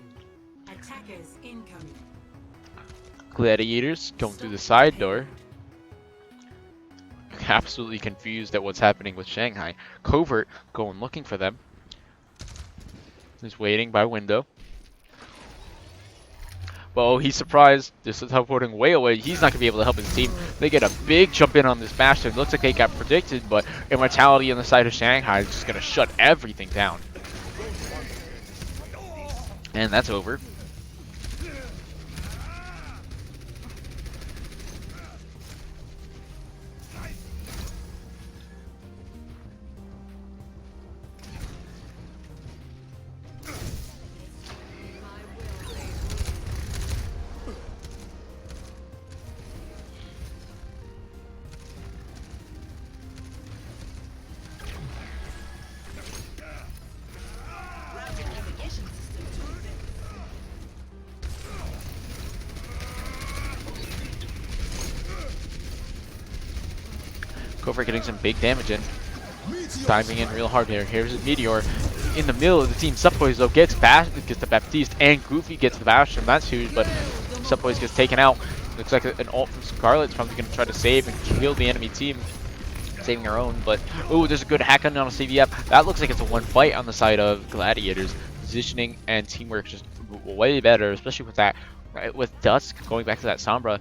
S2: Attackers incoming.
S1: Gladiators going through the side door. Absolutely confused at what's happening with Shanghai. Covert going looking for them. He's waiting by window. Well, he's surprised. This is teleporting way away. He's not going to be able to help his team. They get a big jump in on this Bastion. Looks like they got predicted, but immortality on the side of Shanghai is just going to shut everything down. And that's over. Covert getting some big damage in. Diving in real hard here. Here's a Meteor. In the middle of the team, Subboys though gets the Baptiste, and Goofy gets the Bastion. That's huge, but Subboys gets taken out. Looks like an ult from Scarlet's probably going to try to save and kill the enemy team. Saving her own, but ooh, there's a good hack on a CVF. That looks like it's a one fight on the side of Gladiators. Positioning and teamwork just way better, especially with that, right, with Dusk going back to that Sombra.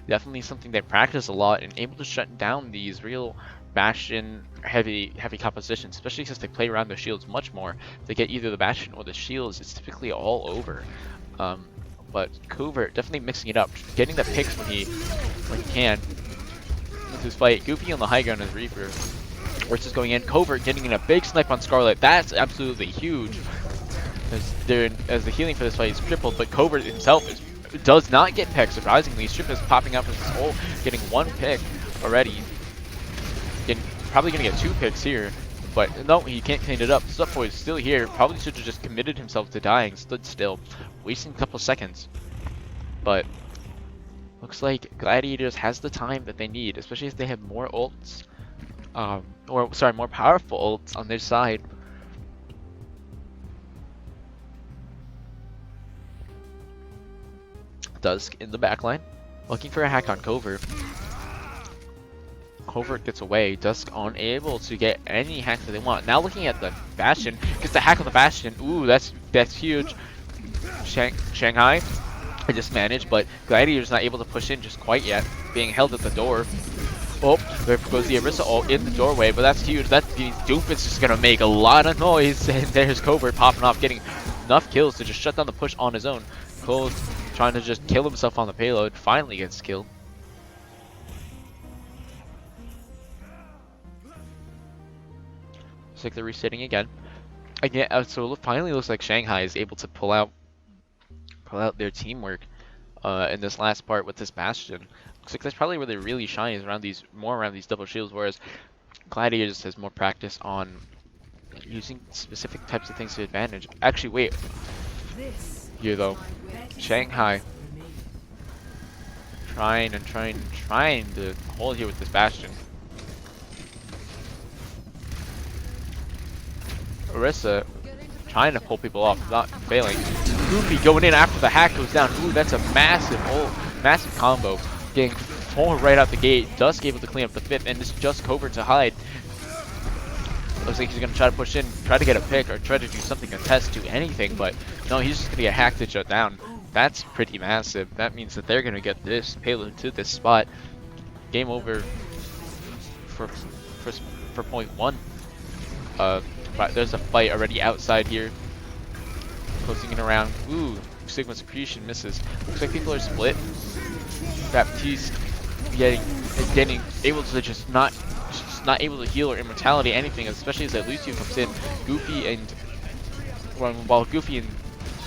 S1: Definitely something they practice a lot and able to shut down these real Bastion heavy compositions, especially since they play around their shields much more. If they get either the Bastion or the shields, it's typically all over. But Covert definitely mixing it up, getting the picks when he can. With his fight, Goofy on the high ground as Reaper. Versus going in, Covert getting in a big snipe on Scarlet. That's absolutely huge. As the healing for this fight is tripled, but Covert himself does not get picked. Surprisingly, Strip is popping out with his ult, getting one pick already. Probably gonna get 2 picks here, but no, he can't clean it up. Subboy is still here. Probably should have just committed himself to dying, stood still, wasting a couple seconds. But looks like Gladiators has the time that they need, especially if they have more ults, more powerful ults on their side. Dusk in the backline, looking for a hack on Covert. Covert gets away. Dusk unable to get any hack that they want. Now looking at the Bastion, gets the hack on the Bastion. Ooh, that's huge. Shanghai, I just managed, but Gladiator's not able to push in just quite yet, being held at the door. Oh, there goes the Orisa ult in the doorway, but that's huge. That means Doomfist is just gonna make a lot of noise, and there's Covert popping off, getting enough kills to just shut down the push on his own. Cole's trying to just kill himself on the payload, finally gets killed. Looks like they're resetting again. So it finally looks like Shanghai is able to pull out their teamwork in this last part with this Bastion. Looks like that's probably where they really shine, is around these double shields, whereas Gladiators has more practice on using specific types of things to advantage. Actually, wait. Here though, Shanghai trying to hold here with this Bastion. Orisa trying to pull people off, not failing. Goofy going in after the hack goes down. Ooh, that's a massive combo. Getting 4 right out the gate. Dusk able to clean up the 5th, and it's just Covert to hide. Looks like he's going to try to push in, try to get a pick, or try to do something, a test to anything, but no, he's just going to get hacked and shut down. That's pretty massive. That means that they're going to get this payload to this spot. Game over for point 1. But there's a fight already outside here. Closing it around. Ooh, Sigma's accretion misses. Looks like people are split. Baptiste getting able to just not able to heal or immortality anything, especially as that Lucio comes in. Goofy and while Goofy and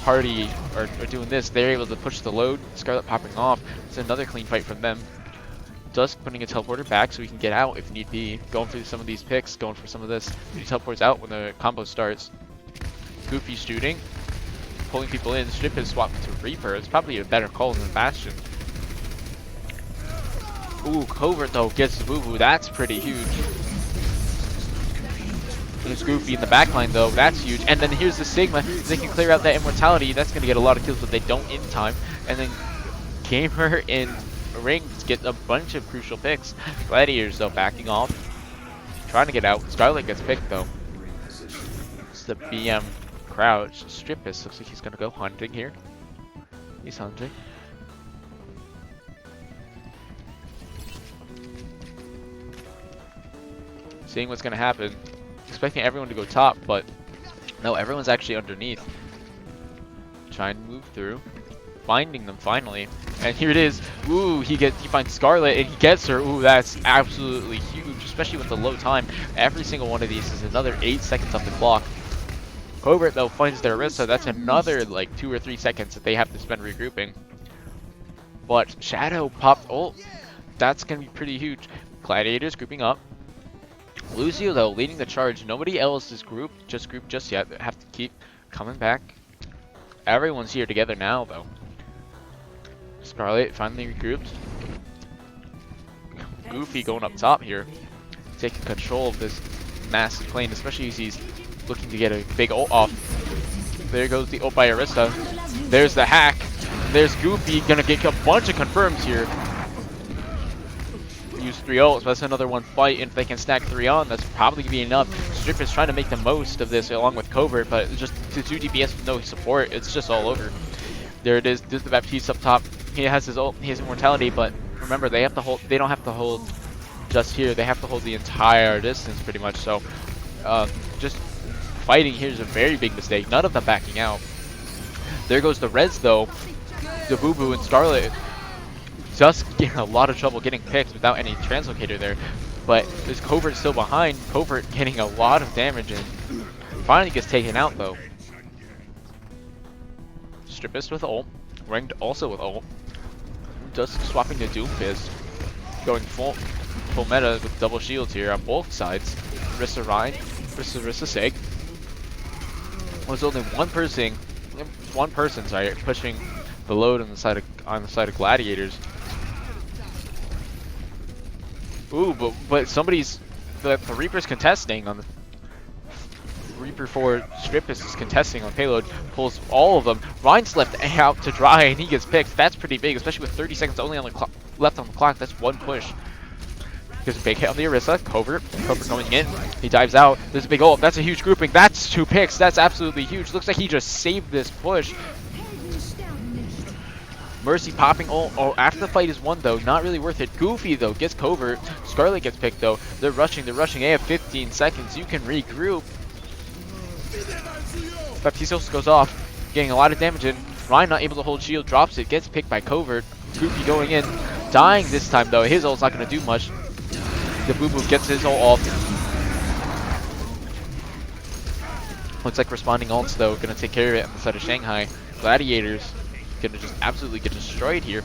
S1: Party are doing this, they're able to push the load. Scarlet popping off. It's another clean fight from them. Dusk putting a teleporter back so we can get out if need be. Going for some of these picks, going for some of this. He teleports out when the combo starts. Goofy shooting, pulling people in. Strip is swapped to Reaper. It's probably a better call than Bastion. Ooh, Covert though gets the boo-boo. That's pretty huge. There's Goofy in the backline though. That's huge. And then here's the Sigma. They can clear out that immortality. That's going to get a lot of kills, but they don't in time. And then Gamer and Rings get a bunch of crucial picks. Gladiators though backing off, trying to get out. Scarlet gets picked though. It's the BM crouch. Stripus looks like he's gonna go hunting here. He's hunting. Seeing what's gonna happen. Expecting everyone to go top, but no, everyone's actually underneath. Trying to move through. Finding them finally, and here it is. Ooh, he finds Scarlet and he gets her. Ooh, that's absolutely huge, especially with the low time. Every single one of these is another 8 seconds off the clock. Covert though finds their Orisa. That's another like 2 or 3 seconds that they have to spend regrouping. But Shadow popped ult. That's gonna be pretty huge. Gladiators grouping up. Lucio though leading the charge. Nobody else is grouped just yet. They have to keep coming back. Everyone's here together now though. Scarlet finally regrouped. Goofy going up top here, taking control of this massive plane, especially as he's looking to get a big ult off. There goes the ult by Orisa. There's the hack. There's Goofy gonna get a bunch of confirms here. Use 3 ults, that's another one fight, and if they can stack 3 on, that's probably gonna be enough. Strip is trying to make the most of this along with Covert, but just to 2 DPS with no support, it's just all over. There it is, there's the Baptiste up top. He has his ult, he has immortality, but remember, they have to hold, they don't have to hold just here, they have to hold the entire distance pretty much, so just fighting here is a very big mistake, none of them backing out. There goes the res though, the Boo Boo and Scarlet just getting a lot of trouble getting picked without any translocator there, but there's Covert still behind, Covert getting a lot of damage and finally gets taken out though. Strippist with ult, Ringed also with ult, just swapping to Doomfist, going full meta with double shields here on both sides. Rissa Ryan, Rissa Sig. Was only one person, sorry, pushing the load on the side of Gladiators. Ooh, but somebody's the Reaper's contesting on the Reaper for Strippist is contesting on payload, pulls all of them. Ryan's left out to dry and he gets picked. That's pretty big, especially with 30 seconds only on the left on the clock. That's one push. There's a big hit on the Orisa. Covert going in. He dives out. There's a big ult. That's a huge grouping. That's 2 picks. That's absolutely huge. Looks like he just saved this push. Mercy popping ult. Oh, after the fight is won though. Not really worth it. Goofy though gets Covert. Scarlet gets picked though. They're rushing. They have 15 seconds. You can regroup. Baptiste goes off, getting a lot of damage in. Ryan not able to hold shield, drops it, gets picked by Covert. Goofy going in, dying this time though. His ult's not going to do much. The Boo Boo gets his ult off. Looks like responding ults though, going to take care of it on the side of Shanghai. Gladiators going to just absolutely get destroyed here.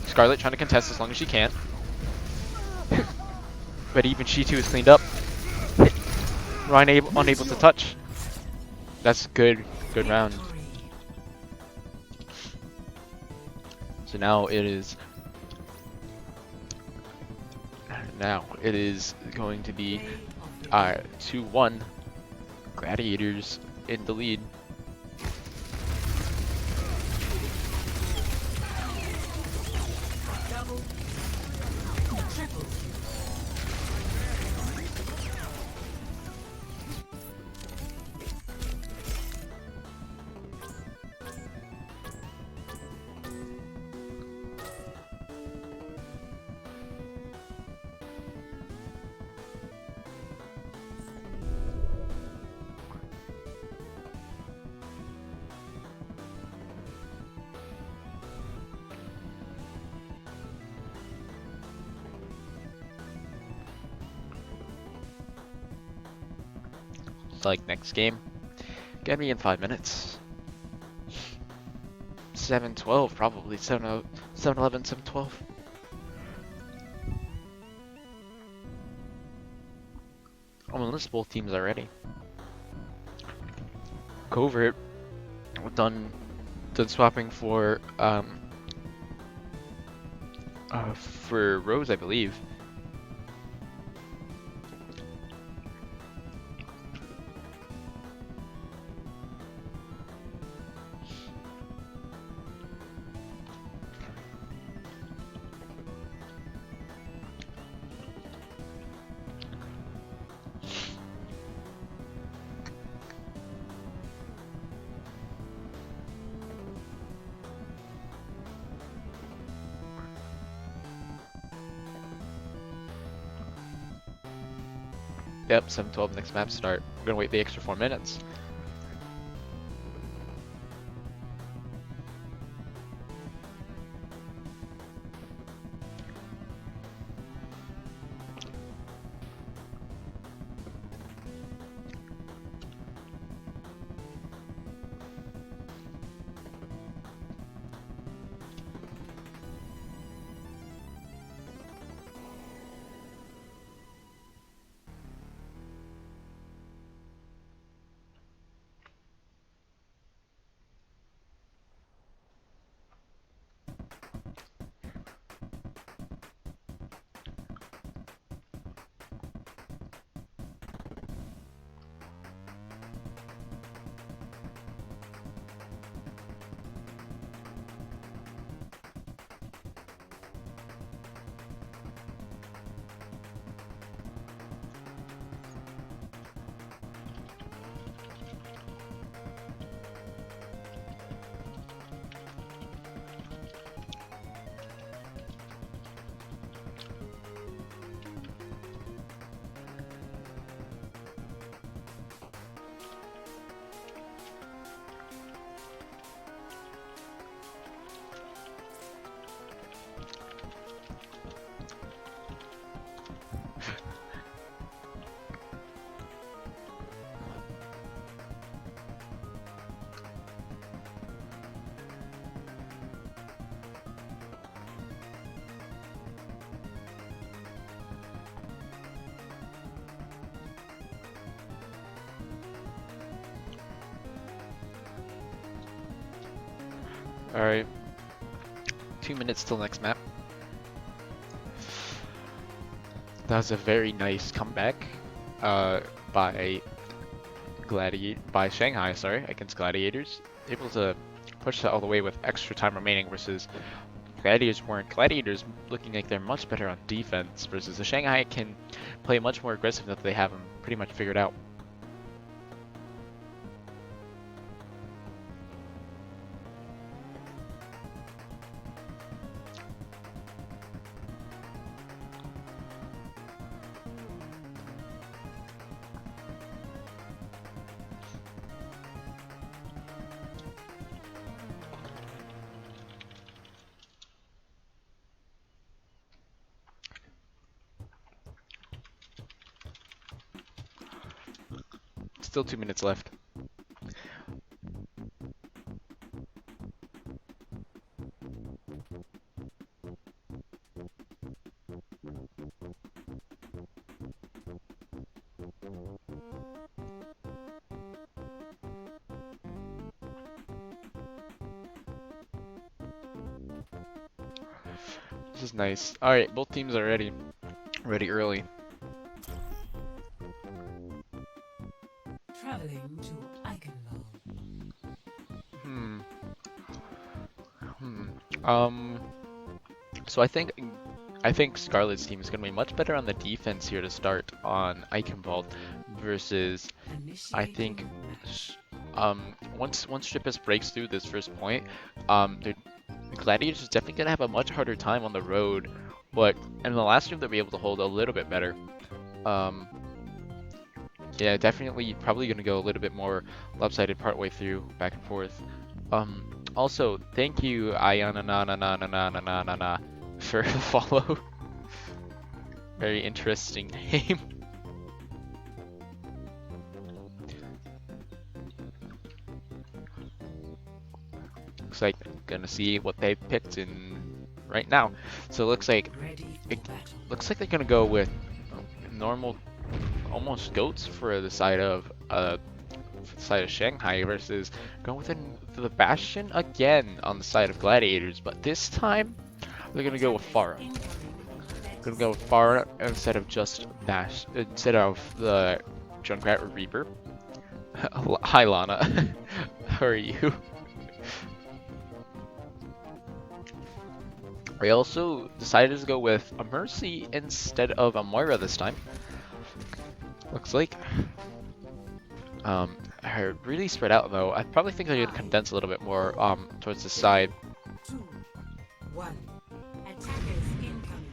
S1: Scarlet trying to contest as long as she can. But even she too is cleaned up. Ryan unable to touch. That's good round. So now it is going to be 2-1 Gladiators in the lead.
S2: Double, triple.
S1: Like next game, get me in 5 minutes. 7-12 probably 7-11, 7-12. Unless both teams are ready. Covert done swapping for Rose, I believe. Yep, 7-12 next map start. We're gonna wait the extra 4 minutes. Alright. 2 minutes till next map. That was a very nice comeback by Shanghai, sorry, against Gladiators. Able to push that all the way with extra time remaining versus Gladiators weren't. Gladiators looking like they're much better on defense versus the Shanghai can play much more aggressive now that they have them pretty much figured out. Still 2 minutes left. This is nice. Alright, both teams are ready. Ready early.
S2: Traveling to Eichenwald.
S1: So I think Scarlet's team is going to be much better on the defense here to start on Eichenwald versus I think once Strippus breaks through this first point, the Gladiators is definitely going to have a much harder time on the road, but in the last room they'll be able to hold a little bit better. Yeah, definitely probably going to go a little bit more lopsided partway through, back and forth. Also, thank you, Ayana na na na na na na na na na for the follow. Very interesting name. Looks like I'm gonna see what they picked in right now. So it looks like they're gonna go with normal, almost goats for the side of Shanghai versus going with the Bastion again on the side of Gladiators, but this time they're gonna go with Farah. Gonna go with Farah instead of just instead of the Junkrat or Reaper. Hi Lana, how are you? I also decided to go with a Mercy instead of a Moira this time. Looks like. Really spread out though. I probably think I could condense a little bit more towards the side.
S2: 2, 1. Attackers incoming.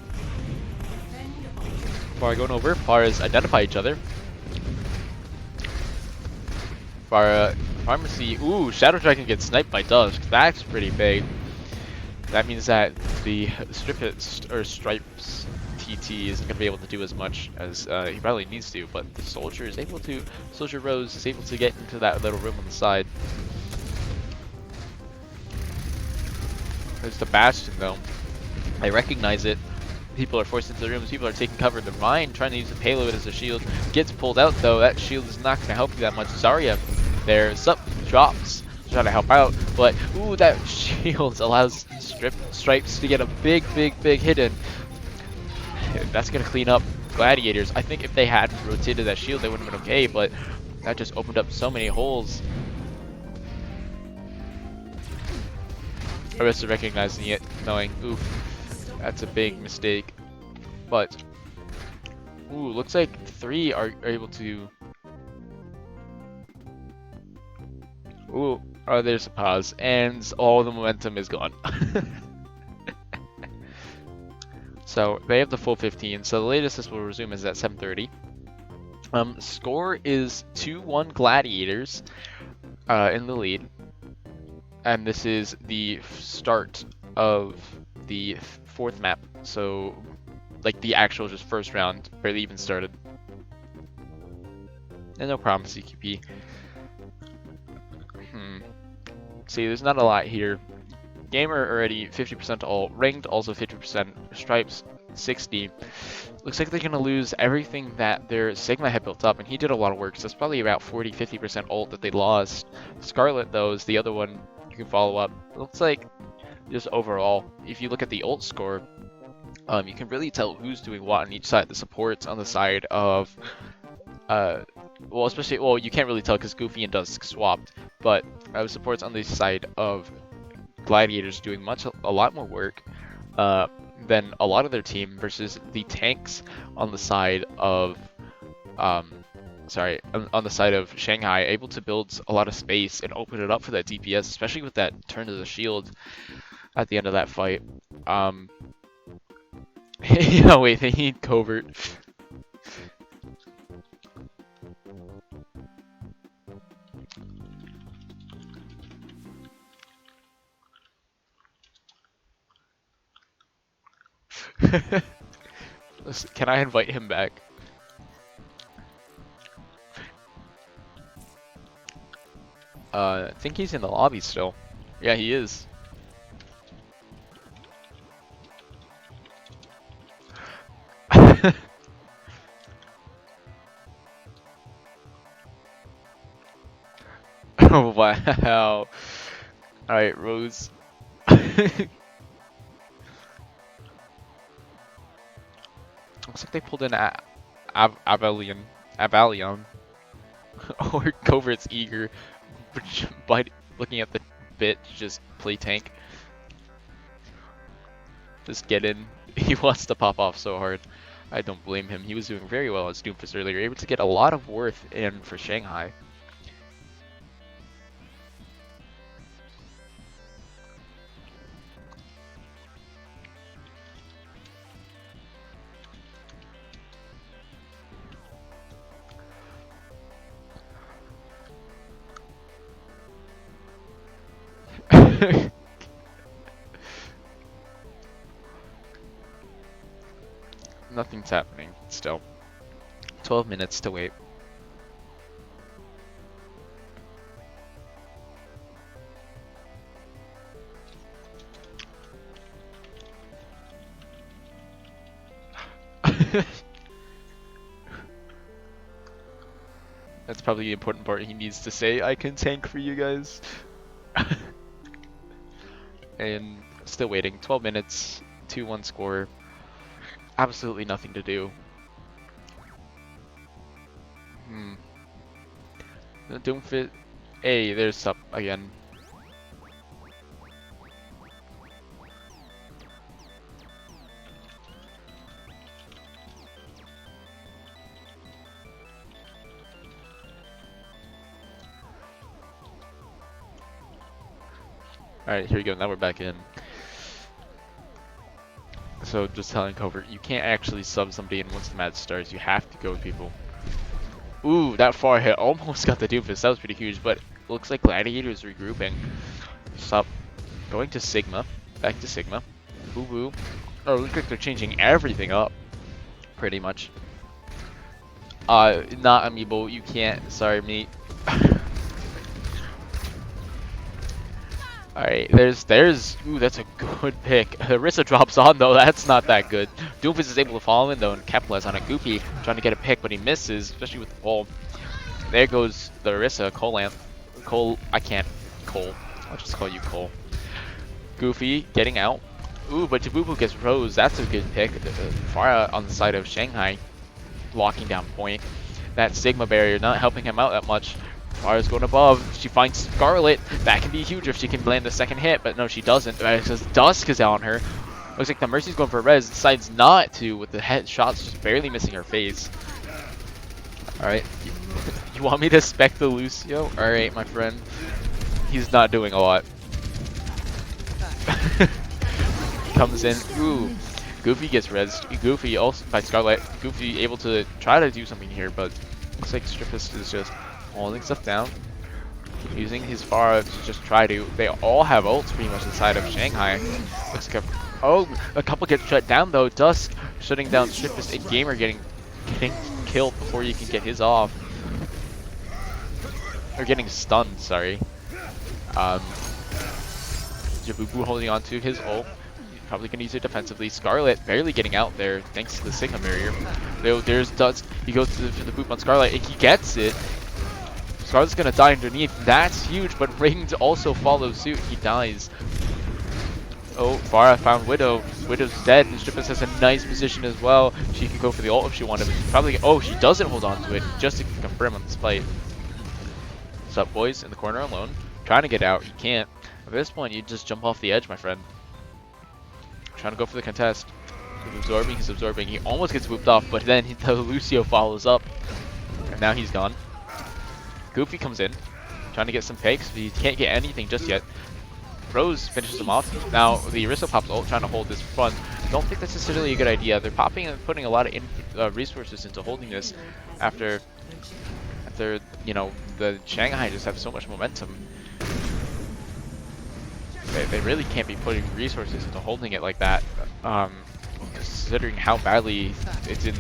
S2: Defend objective.
S1: Farah going over. Farah's identify each other. Farah, Pharmacy. Ooh, Shadow Dragon gets sniped by Dusk. That's pretty big. That means that the Stripes TT isn't going to be able to do as much as he probably needs to, but the Soldier is able to. Soldier Rose is able to get into that little room on the side. There's the Bastion though. I recognize it. People are forced into the rooms, people are taking cover. The Rhine trying to use the payload as a shield. Gets pulled out though, that shield is not going to help you that much. Zarya there, Sup drops. Trying to help out, but ooh, that shield allows Stripes to get a big hit in. That's gonna clean up Gladiators. I think if they had rotated that shield, they would have been okay, but that just opened up so many holes. Arista recognizing it, knowing, oof, that's a big mistake. But, ooh, looks like 3 are able to. Ooh, oh, there's a pause, and all the momentum is gone. So they have the full 15. So the latest this will resume is at 7:30. Score is 2-1 Gladiators in the lead, and this is the start of the 4th map. So, like the actual just first round barely even started. And no problem, CQP. See, there's not a lot here. Gamer already 50% all, ranked also 50%, Stripes 60. Looks like they're gonna lose everything that their Sigma had built up, and he did a lot of work, so that's probably about 40-50% ult that they lost. Scarlet though is the other one you can follow up. It looks like just overall, if you look at the ult score, you can really tell who's doing what on each side. The supports on the side of, well, especially, well, you can't really tell because Goofy and Dusk swapped, but supports on the side of Gladiators doing a lot more work than a lot of their team versus the tanks on the side of, on the side of Shanghai, able to build a lot of space and open it up for that DPS, especially with that turn to the shield at the end of that fight. Yeah, wait, they need covert. Can I invite him back? I think he's in the lobby still. Yeah, he is. Oh, wow. Alright, Rose. Looks like they pulled in Avalion. Or Covert's eager, but looking at the bit, just play tank. Just get in. He wants to pop off so hard. I don't blame him. He was doing very well as Doomfist earlier, able to get a lot of worth in for Shanghai. Nothing's happening still. 12 minutes to wait. That's probably the important part he needs to say. I can tank for you guys. And still waiting. 12 minutes, 2-1 score. Absolutely nothing to do. Doomfist. Hey, there's Sup again. Alright, here we go. Now we're back in. So just telling Covert, you can't actually sub somebody in once the match starts. You have to go with people. Ooh, that far hit almost got the Doomfist. That was pretty huge, but it looks like Gladiator is regrouping. Stop. Going to Sigma. Back to Sigma. Boo boo. Oh, it looks like they're changing everything up. Pretty much. Not amiibo. You can't. Sorry, mate. Alright, there's, ooh, that's a good pick. Orisa drops on though, that's not that good. Doomfist is able to follow in though and capitalize on a Goofy, trying to get a pick, but he misses, especially with the ball. There goes the Orisa, Cole, I can't, Cole. I'll just call you Cole. Goofy getting out. Ooh, but Jabubu gets Rose, that's a good pick. Farah on the side of Shanghai, locking down point. That Sigma barrier not helping him out that much. Farah's going above. She finds Scarlet. That can be huge if she can land the second hit, but no, she doesn't. Because Dusk is on her. Looks like the Mercy's going for res. Decides not to, with the headshots just barely missing her face. Alright. You want me to spec the Lucio? Alright, my friend. He's not doing a lot. Comes in. Ooh. Goofy gets rezzed. Goofy also by Scarlet. Goofy able to try to do something here, but looks like Strippist is just holding stuff down, using his Farah to just try to. They all have ults pretty much inside of Shanghai. Looks like a couple get shut down though. Dusk shutting down Strippist and Gamer getting killed before you can get his off. Or getting stunned, sorry. Jabubu holding on to his ult. Probably gonna use it defensively. Scarlet barely getting out there thanks to the Sigma barrier. There's Dusk. He goes for the boop on Scarlet and he gets it. Scarlet's gonna die underneath. That's huge, but Ringed also follows suit. He dies. Oh, Farah found Widow. Widow's dead, and Strippus has a nice position as well. She could go for the ult if she wanted, but she's probably... Oh, she doesn't hold on to it, just to confirm on this fight. What's up, boys? In the corner alone. Trying to get out, you can't. At this point, you just jump off the edge, my friend. Trying to go for the contest. He's absorbing. He almost gets whooped off, but then the Lucio follows up. And now he's gone. Goofy comes in, trying to get some fakes, but he can't get anything just yet. Rose finishes him off. Now the Orisa pops ult, trying to hold this front. Don't think that's necessarily a good idea. They're popping and putting a lot of resources into holding this after you know, the Shanghai just have so much momentum. They really can't be putting resources into holding it like that. Considering how badly it's in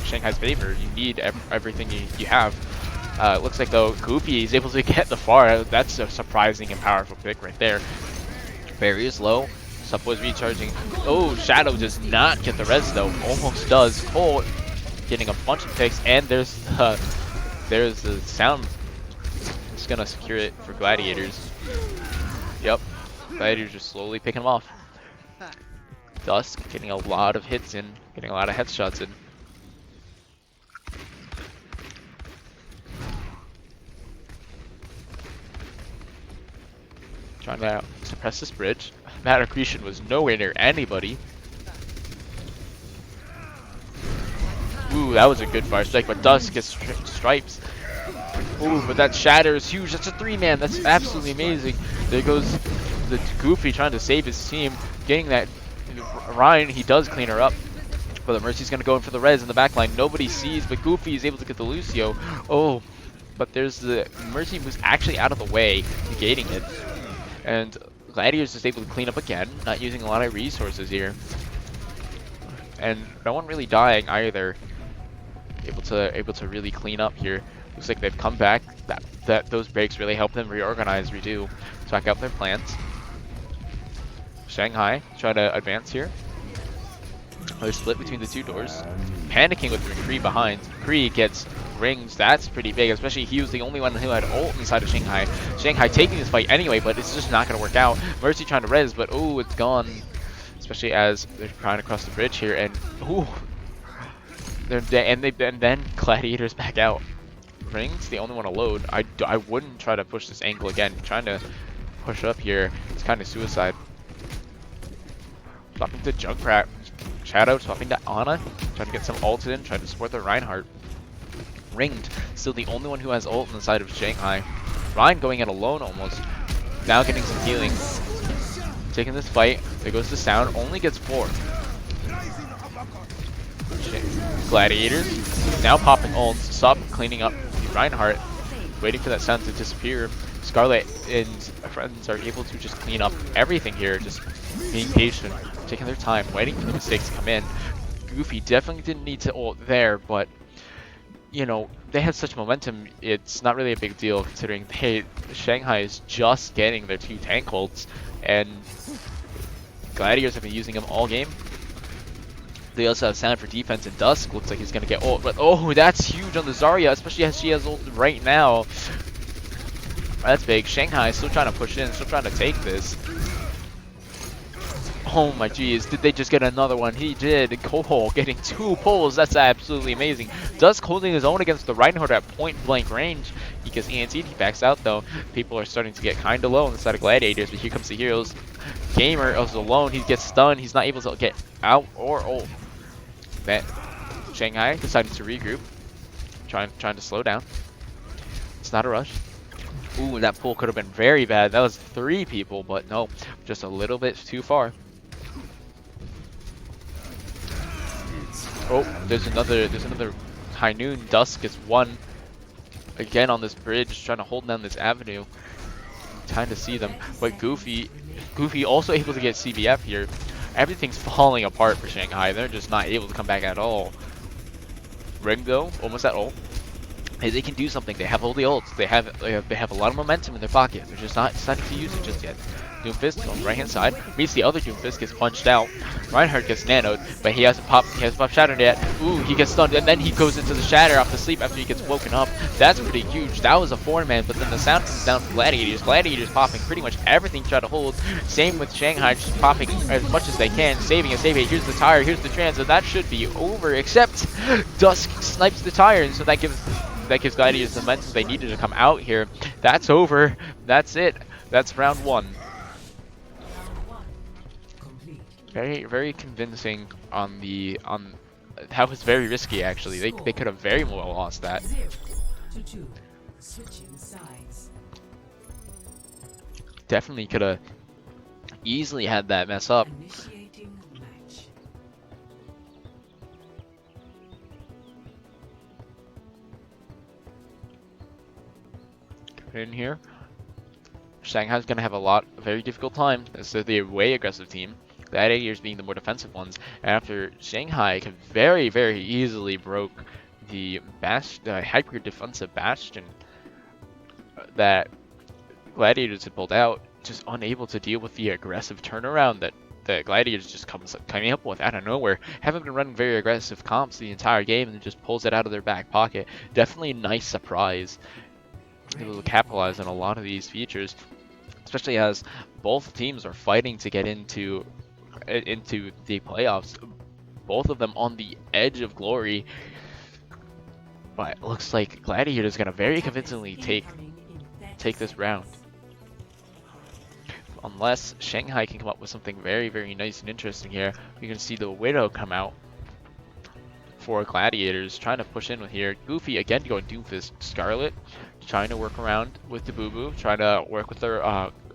S1: Shanghai's favor, you need everything you have. Looks like though Goofy is able to get the far. That's a surprising and powerful pick right there. Barry is low. Subway's recharging. Oh, Shadow does not get the res though. Almost does. Cole getting a bunch of picks, and there's the sound. It's gonna secure it for Gladiators. Yep, Gladiators just slowly picking them off. Dusk getting a lot of hits in, getting a lot of headshots in. Trying to suppress this bridge. That accretion was nowhere near anybody. Ooh, that was a good fire strike, but Dusk gets stripes. Ooh, but that shatter is huge. That's a 3-man. That's absolutely amazing. There goes the Goofy trying to save his team. Getting that Ryan, he does clean her up. But the Mercy's going to go in for the res in the backline. Nobody sees, but Goofy is able to get the Lucio. Oh, but there's the Mercy was actually out of the way, negating it. And Gladiators is able to clean up again, not using a lot of resources here. And no one really dying either. Able to really clean up here. Looks like they've come back. That those breaks really help them reorganize, redo, track out their plans. Shanghai try to advance here. They're split between the two doors. Panicking with McCree behind. McCree gets rings. That's pretty big, especially he was the only one who had ult inside of Shanghai. Shanghai taking this fight anyway, but it's just not going to work out. Mercy trying to res, but oh, it's gone. Especially as they're trying to cross the bridge here, and ooh, and then Gladiators back out. Rings the only one to load. I wouldn't try to push this angle again. Trying to push up here, it's kind of suicide. Swapping to Junkrat. Shadow swapping to Ana. Trying to get some ult in. Trying to support the Reinhardt. Ringed. Still the only one who has ult on the side of Shanghai. Ryan going it alone almost. Now getting some healing. Taking this fight. There goes the sound. Only gets 4. Gladiators. Now popping ults. Sub cleaning up the Reinhardt. Waiting for that sound to disappear. Scarlet and friends are able to just clean up everything here. Just being patient. Taking their time. Waiting for the mistakes to come in. Goofy definitely didn't need to ult there, but you know, they have such momentum, it's not really a big deal considering Shanghai is just getting their 2 tank ults, and Gladiators have been using them all game. They also have sound for defense, and Dusk looks like he's going to get ult, but oh, that's huge on the Zarya, especially as she has ult right now. That's big. Shanghai is still trying to push in, still trying to take this. Oh my geez, did they just get another one? He did. Cole getting 2 pulls. That's absolutely amazing. Dusk holding his own against the Reinhardt at point blank range. He gets ENC'd. He backs out though. People are starting to get kind of low on the side of Gladiators, but here comes the heroes. Gamer is alone. He gets stunned. He's not able to get out or ult. That Shanghai deciding to regroup. Trying to slow down. It's not a rush. Ooh, that pull could have been very bad. That was 3 people, but no, just a little bit too far. Oh, there's another high noon. Dusk gets 1 again on this bridge, trying to hold down this avenue. Time to see them, but Goofy also able to get CBF here. Everything's falling apart for Shanghai. They're just not able to come back at all. Ring though, almost at ult. They can do something. They have all the ults. They have a lot of momentum in their pocket. They're just not deciding to use it just yet. Doomfist on the right hand side meets the other Doomfist, gets punched out. Reinhardt gets nanoed, but he hasn't popped Shattered yet. Ooh, he gets stunned, and then he goes into the Shatter off the sleep after he gets woken up. That's pretty huge. That was a 4-man, but then the sound comes down to Gladiators. Gladiators popping pretty much everything to try to hold. Same with Shanghai, just popping as much as they can, saving and saving. Here's the tire, here's the trans, and that should be over, except Dusk snipes the tire, and so that gives Gladiators the momentum they needed to come out here. That's over. That's it. That's round 1. Very, very convincing on that was very risky actually. They could have very well lost that.
S2: 0-2. Switching sides.
S1: Definitely could have easily had that mess up.
S2: Initiating match.
S1: In here, Shanghai's gonna have a very difficult time. This is the way aggressive team. Gladiators being the more defensive ones. After Shanghai very, very easily broke the hyper defensive bastion that Gladiators had pulled out, just unable to deal with the aggressive turnaround that Gladiators just coming up with out of nowhere. Haven't been running very aggressive comps the entire game and just pulls it out of their back pocket. Definitely a nice surprise. Able to capitalize on a lot of these features, especially as both teams are fighting to get into the playoffs. Both of them on the edge of glory, but it looks like Gladiator is going to very convincingly take this round, unless Shanghai can come up with something very, very nice and interesting here. We can see the Widow come out for Gladiators, trying to push in with here. Goofy again going Doomfist. Scarlet trying to work around with the Boo, trying to work with their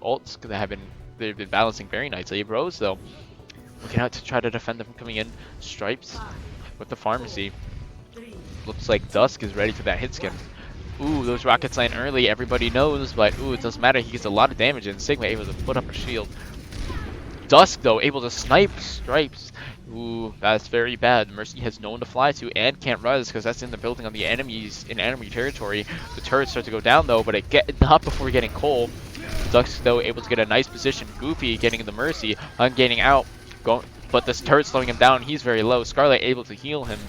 S1: ults, because they've been balancing very nicely. Rose though looking out to try to defend them from coming in. Stripes with the pharmacy. Looks like Dusk is ready for that hit skin. Ooh, those rockets land early, everybody knows, but ooh, it doesn't matter. He gets a lot of damage, and Sigma able to put up a shield. Dusk though able to snipe Stripes. Ooh, that's very bad. Mercy has no one to fly to and can't res because that's in the building on the enemies in enemy territory. The turrets start to go down though, but not before getting Cole. Dusk though able to get a nice position. Goofy getting the Mercy, gaining out. But this turret slowing him down. He's very low. Scarlet able to heal him.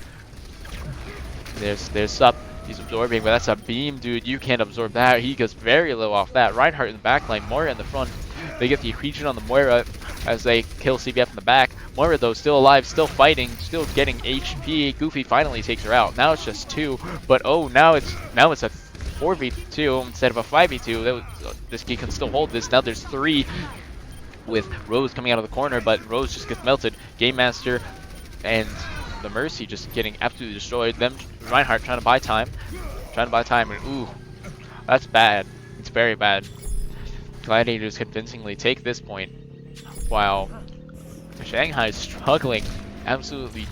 S1: There's Sup. He's absorbing, but that's a beam, dude. You can't absorb that. He goes very low off that. Reinhardt in the back line, Moira in the front. They get the accretion on the Moira as they kill CBF in the back. Moira though still alive, still fighting, still getting HP. Goofy finally takes her out. Now it's just 2, but oh, now it's a 4v2 instead of a 5v2. This key can still hold this. Now there's 3 with Rose coming out of the corner, but Rose just gets melted. Game Master and the Mercy just getting absolutely destroyed. Them Reinhardt trying to buy time, and ooh, that's bad. It's very bad. Gladiators convincingly take this point, while Shanghai is struggling, absolutely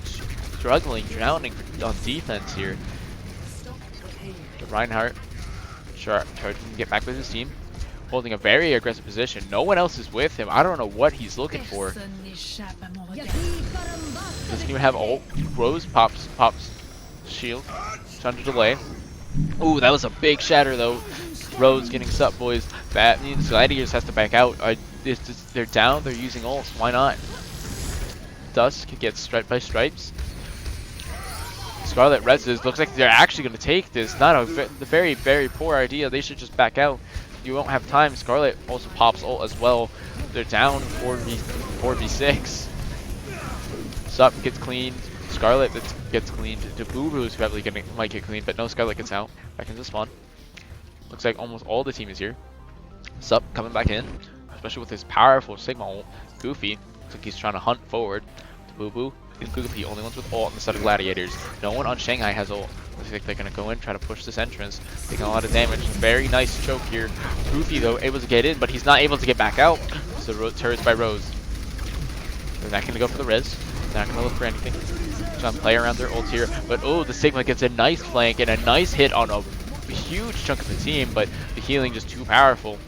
S1: struggling, drowning on defense here. Reinhardt trying to get back with his team, holding a very aggressive position. No one else is with him. I don't know what he's looking for. Doesn't even have ult. Rose pops shield, trying to delay. Ooh, that was a big shatter though. Rose getting sup, boys. That means Gladiators has to back out. They're down. They're using ults. Why not? Dusk gets striped by Stripes. Scarlet reses. Looks like they're actually going to take this. Not a very, very poor idea. They should just back out. You won't have time. Scarlet also pops ult as well. They're down 4v6. Sup gets cleaned. Scarlet gets cleaned. The Boo is probably might get cleaned, but no, Scarlet gets out. Back into spawn. Looks like almost all the team is here. Sup coming back in, especially with his powerful Sigma ult. Goofy looks like he's trying to hunt forward. The Boo and Goofy only ones with ult on the side of Gladiators. No one on Shanghai has ult. Looks like they're gonna go in, try to push this entrance, taking a lot of damage. Very nice choke here. Goofy though able to get in, but he's not able to get back out. So turrets by Rose. They're not gonna go for the res. They're not gonna look for anything. Trying to play around their ult here, but oh, the Sigma gets a nice flank and a nice hit on a huge chunk of the team, but the healing just too powerful.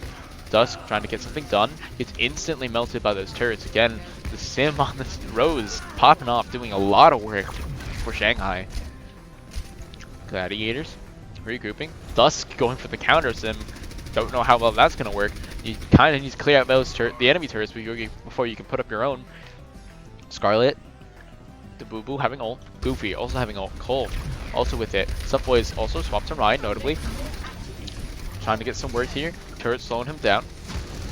S1: Dusk trying to get something done, gets instantly melted by those turrets. Again, the sim on this Rose popping off, doing a lot of work for Shanghai. Gladiators Regrouping. Dusk going for the counter sim. Don't know how well that's going to work. You kind of need to clear out those the enemy turrets before you can put up your own. Scarlet. The Boo Boo having ult. Goofy also having ult. Cole also with it. Subboys also swapped to Ryan, notably. Trying to get some work here. Turret slowing him down.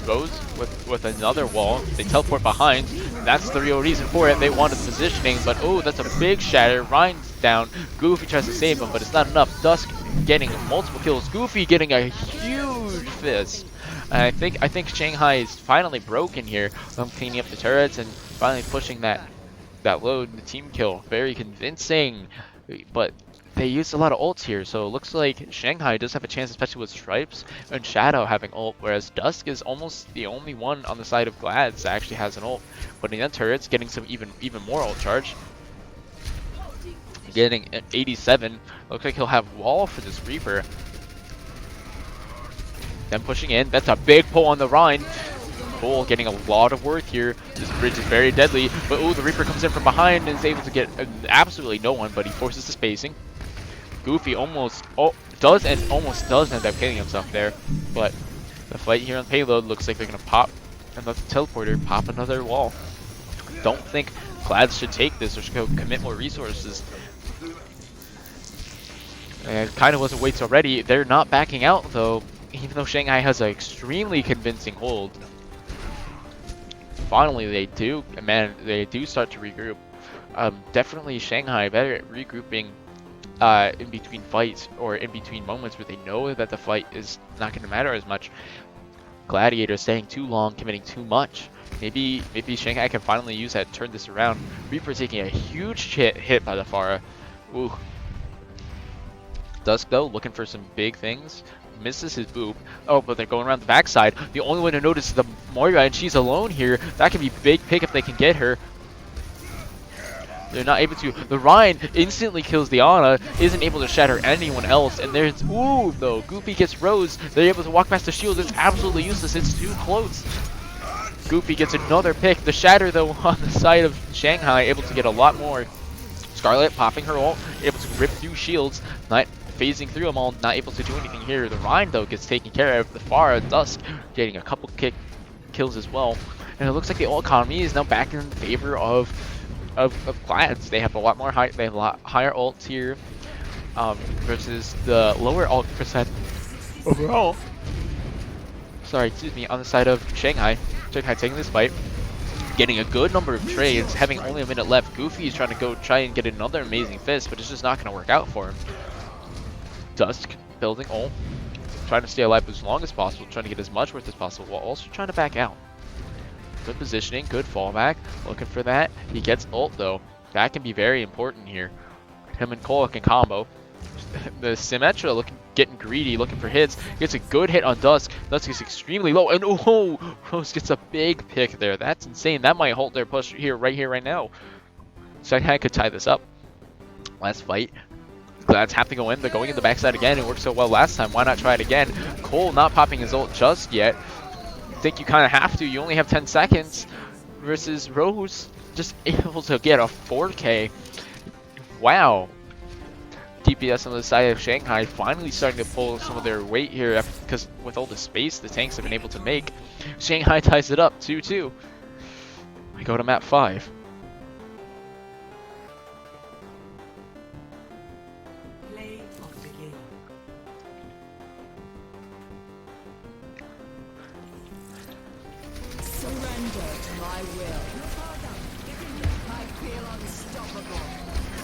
S1: Rose with another wall. They teleport behind. That's the real reason for it. They wanted positioning, but oh, that's a big shatter. Ryan's down. Goofy tries to save him, but it's not enough. Dusk getting multiple kills. Goofy getting a huge fist. And I think Shanghai is finally broken here. Cleaning up the turrets and finally pushing that load. The team kill, very convincing. But they used a lot of ults here, so it looks like Shanghai does have a chance, especially with Stripes and Shadow having ult, whereas Dusk is almost the only one on the side of Glads that actually has an ult. Putting in turrets, getting some even more ult charge. Getting an 87. Looks like he'll have wall for this Reaper. Then pushing in. That's a big pull on the Rhine. Cole getting a lot of worth here. This bridge is very deadly, but oh, the Reaper comes in from behind and is able to get absolutely no one, but he forces the spacing. Goofy almost does end up killing himself there, but the fight here on payload looks like they're gonna pop another teleporter, pop another wall. Don't think Glads should take this or should go commit more resources. And it kind of was a waste already. They're not backing out though, even though Shanghai has an extremely convincing hold. Finally, they do start to regroup. Definitely Shanghai better at regrouping in between fights or in between moments where they know that the fight is not going to matter as much. Gladiator staying too long, committing too much. Maybe Shanghai can finally use that, turn this around. Reaper taking a huge hit by the Pharah. Ooh. Dusk though, looking for some big things. Misses his boop. Oh, but they're going around the backside. The only one to notice is the Moira, and she's alone here. That could be big pick if they can get her. They're not able to. The Rhine instantly kills the Ana, isn't able to shatter anyone else, and there's ooh though. Goofy gets Rose. They're able to walk past the shield. It's absolutely useless. It's too close. Goofy gets another pick. The shatter though on the side of Shanghai, able to get a lot more. Scarlet popping her ult, able to rip through shields, not phasing through them all, not able to do anything here. The Rhine though gets taken care of. The Pharah, Dusk getting a couple kills as well, and it looks like the ult economy is now back in favor of Glads. They have a lot more they have a lot higher ults here versus the lower ult percent overall. Sorry, excuse me, on the side of Shanghai. Shanghai taking this fight, getting a good number of trades, having only a minute left. Goofy is trying to try and get another amazing fist, but it's just not going to work out for him. Dusk building ult, trying to stay alive as long as possible, trying to get as much worth as possible, while also trying to back out. Good positioning, good fallback, looking for that. He gets ult though. That can be very important here. Him and Cole can combo. The Symmetra getting greedy, looking for hits. Gets a good hit on Dusk. Dusk is extremely low, and oh, Rose gets a big pick there. That's insane. That might hold their push here, right now. Shanghai could tie this up. Last fight. Glads have to go in. They're going in the backside again. It worked so well last time. Why not try it again? Cole not popping his ult just yet. Think you kind of have to. You only have 10 seconds versus Rose just able to get a 4K. Wow. DPS on the side of Shanghai finally starting to pull some of their weight here because with all the space the tanks have been able to make. Shanghai ties it up 2-2. We go to map 5.
S2: Play of the game.
S4: Surrender to my will. I feel unstoppable.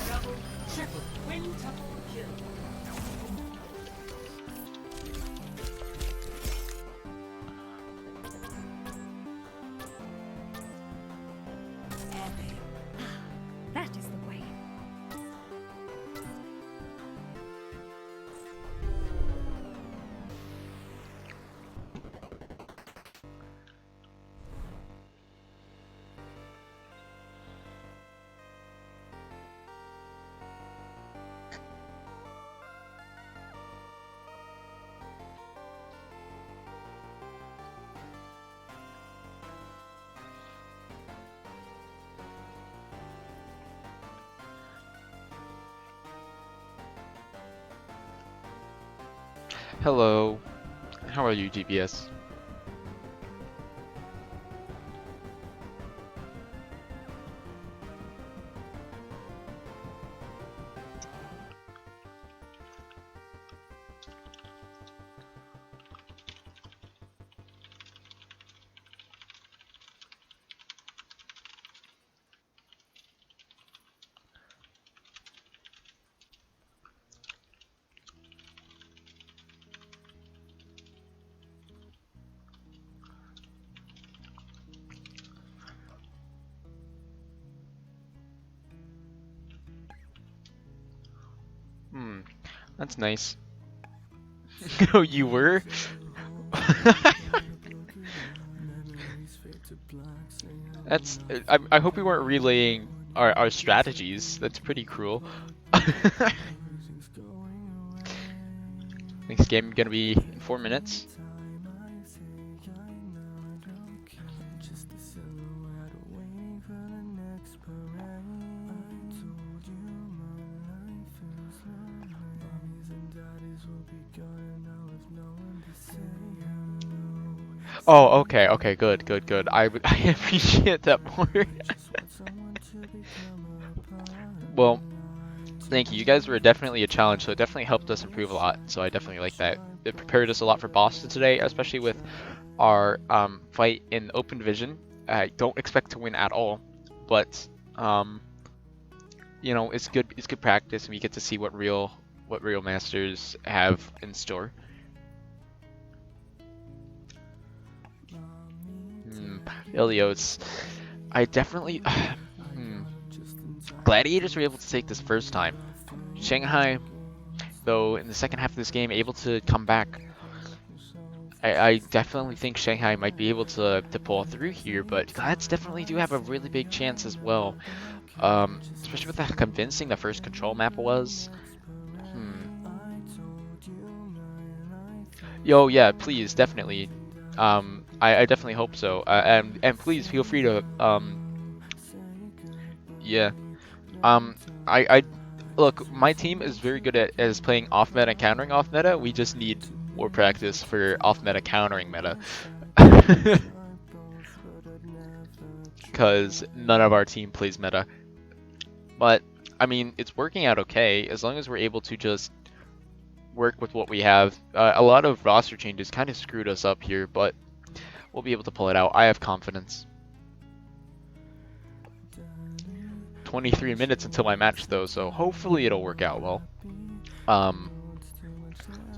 S2: Double, triple, quintuple kill. Epic.
S4: That is the way.
S1: Hello. How are you, GPS? Hmm, that's nice. Oh, you were? That's. I hope we weren't relaying our strategies. That's pretty cruel. Next game gonna be in 4 minutes. Oh, okay, okay, good, good, good. I appreciate that more. Well, thank you. You guys were definitely a challenge, so it definitely helped us improve a lot. So I definitely like that. It prepared us a lot for Boston today, especially with our fight in open division. I don't expect to win at all, but you know, it's good. It's good practice, and we get to see what real masters have in store. Ilios, I definitely. Gladiators were able to take this first time. Shanghai, though, in the second half of this game, able to come back. I definitely think Shanghai might be able to pull through here, but Glads definitely do have a really big chance as well. Especially with how convincing the first control map was. Yo, yeah, please, definitely. I definitely hope so. And please feel free to yeah. Um, I look, my team is very good at playing off meta and countering off meta. We just need more practice for off meta countering meta. Because none of our team plays meta. But I mean, it's working out okay as long as we're able to just work with what we have. A lot of roster changes kind of screwed us up here, but we'll be able to pull it out. I have confidence. 23 minutes until my match though, so hopefully it'll work out well.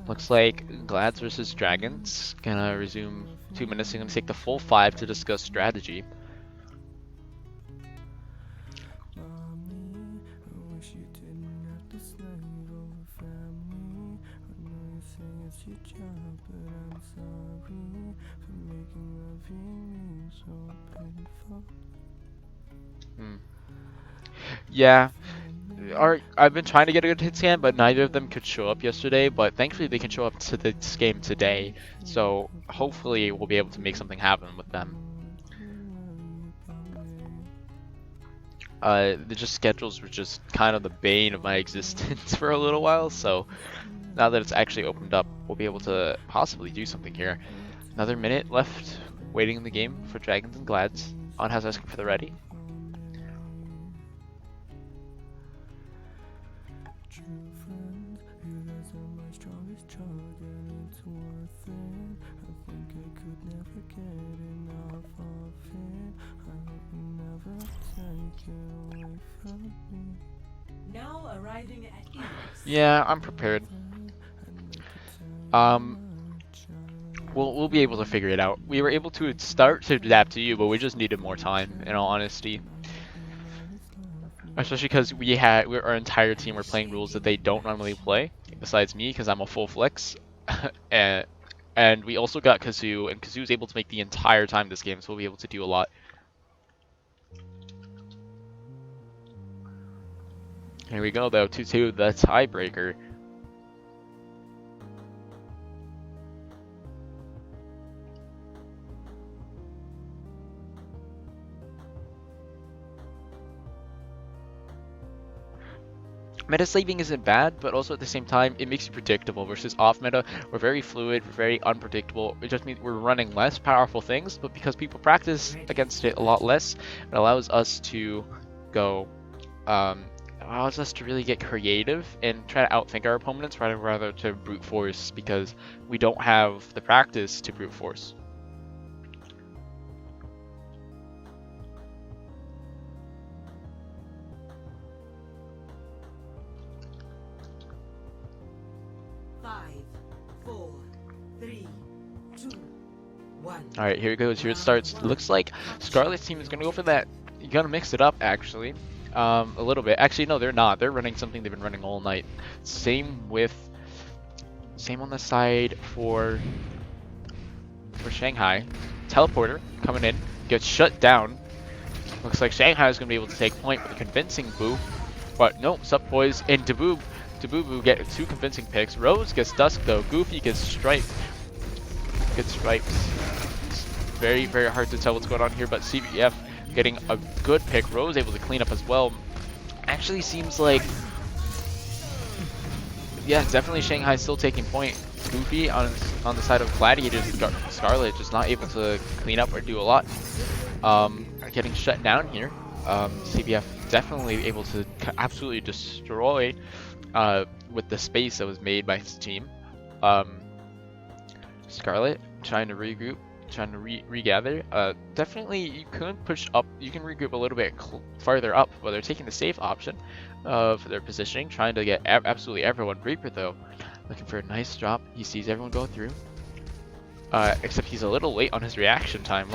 S1: Looks like Glads versus Dragons. Gonna resume 2 minutes. I'm gonna take the full 5 to discuss strategy. Yeah, I've been trying to get a good hit scan, but neither of them could show up yesterday. But thankfully, they can show up to this game today. So hopefully, we'll be able to make something happen with them. The just schedules were just kind of the bane of my existence for a little while. So now that it's actually opened up, we'll be able to possibly do something here. Another minute left, waiting in the game for Dragons and Glads. On has asking for the ready.
S2: Now arriving at Eos.
S1: Yeah, I'm prepared. We'll be able to figure it out. We were able to start to adapt to you, but we just needed more time, in all honesty. Especially because our entire team were playing rules that they don't normally play, besides me, because I'm a full flex. and we also got Kazoo, and Kazoo's able to make the entire time this game, so we'll be able to do a lot. Here we go, though, 2-2, the tiebreaker. Meta slaving isn't bad, but also at the same time, it makes you predictable versus off meta. We're very fluid, we're very unpredictable. It just means we're running less powerful things, but because people practice against it a lot less, it allows us to go, allows us to really get creative and try to outthink our opponents rather to brute force because we don't have the practice to brute force. Alright, here it goes. Here it starts. Looks like Scarlet's team is going to go for that. You're going to mix it up, actually. A little bit. Actually, no, they're not. They're running something they've been running all night. Same on the side for Shanghai. Teleporter coming in. Gets shut down. Looks like Shanghai is going to be able to take point with a convincing boo. But no, Sup Boys and Dabubu get 2 convincing picks. Rose gets Dusk though. Goofy gets Stripes. Gets Stripes. Very, very hard to tell what's going on here, but CBF getting a good pick. Rose able to clean up as well. Actually seems like, yeah, definitely Shanghai still taking point. Goofy on the side of Gladiators, Scarlet just not able to clean up or do a lot. Getting shut down here. CBF definitely able to absolutely destroy with the space that was made by his team. Scarlet trying to regroup, trying to regather. Definitely you can push up, you can regroup a little bit farther up, but they're taking the safe option for their positioning, trying to get absolutely everyone. Reaper though, looking for a nice drop. He sees everyone go through. Except he's a little late on his reaction time.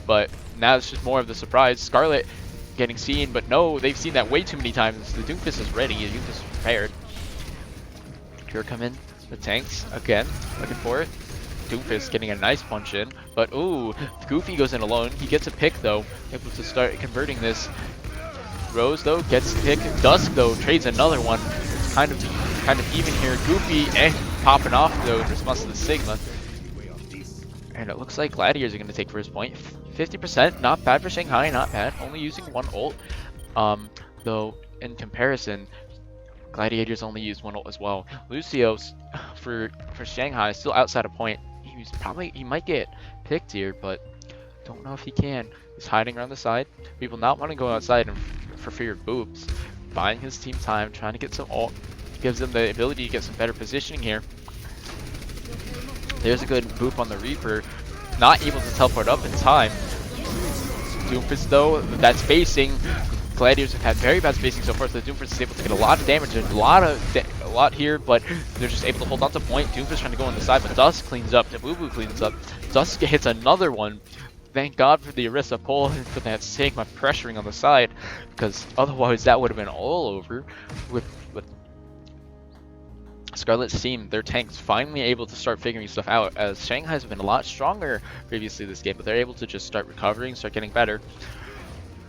S1: But now it's just more of the surprise. Scarlet getting seen, but no, they've seen that way too many times. The Doomfist is ready, the Doomfist is prepared. Here come in the tanks again, looking for it. Doomfist getting a nice punch in, but ooh, Goofy goes in alone. He gets a pick though, able to start converting this. Rose though gets a pick. Dusk though trades another one. It's kind of even here. Goofy popping off though in response to the Sigma. And it looks like Gladiators are going to take first point. 50%, not bad for Shanghai, not bad. Only using 1 ult. Though in comparison, Gladiators only used 1 ult as well. Lucio's for Shanghai still outside a point. He might get picked here, but don't know if he can. He's hiding around the side. People not want to go outside for fear of boobs. Buying his team time, trying to get some ult. Gives them the ability to get some better positioning here. There's a good boop on the Reaper. Not able to teleport up in time. Doomfist though, that spacing. Gladiators have had very bad spacing so far, so the Doomfist is able to get a lot of damage and a lot here, but they're just able to hold on to point. Doomfist trying to go on the side, but Dusk cleans up. Dabubu cleans up. Dusk hits another one. Thank God for the Orisa pull for that Sigma pressuring on the side, because otherwise that would have been all over. With Scarlet's team, their tanks finally able to start figuring stuff out, as Shanghai's been a lot stronger previously this game, but they're able to just start recovering, start getting better.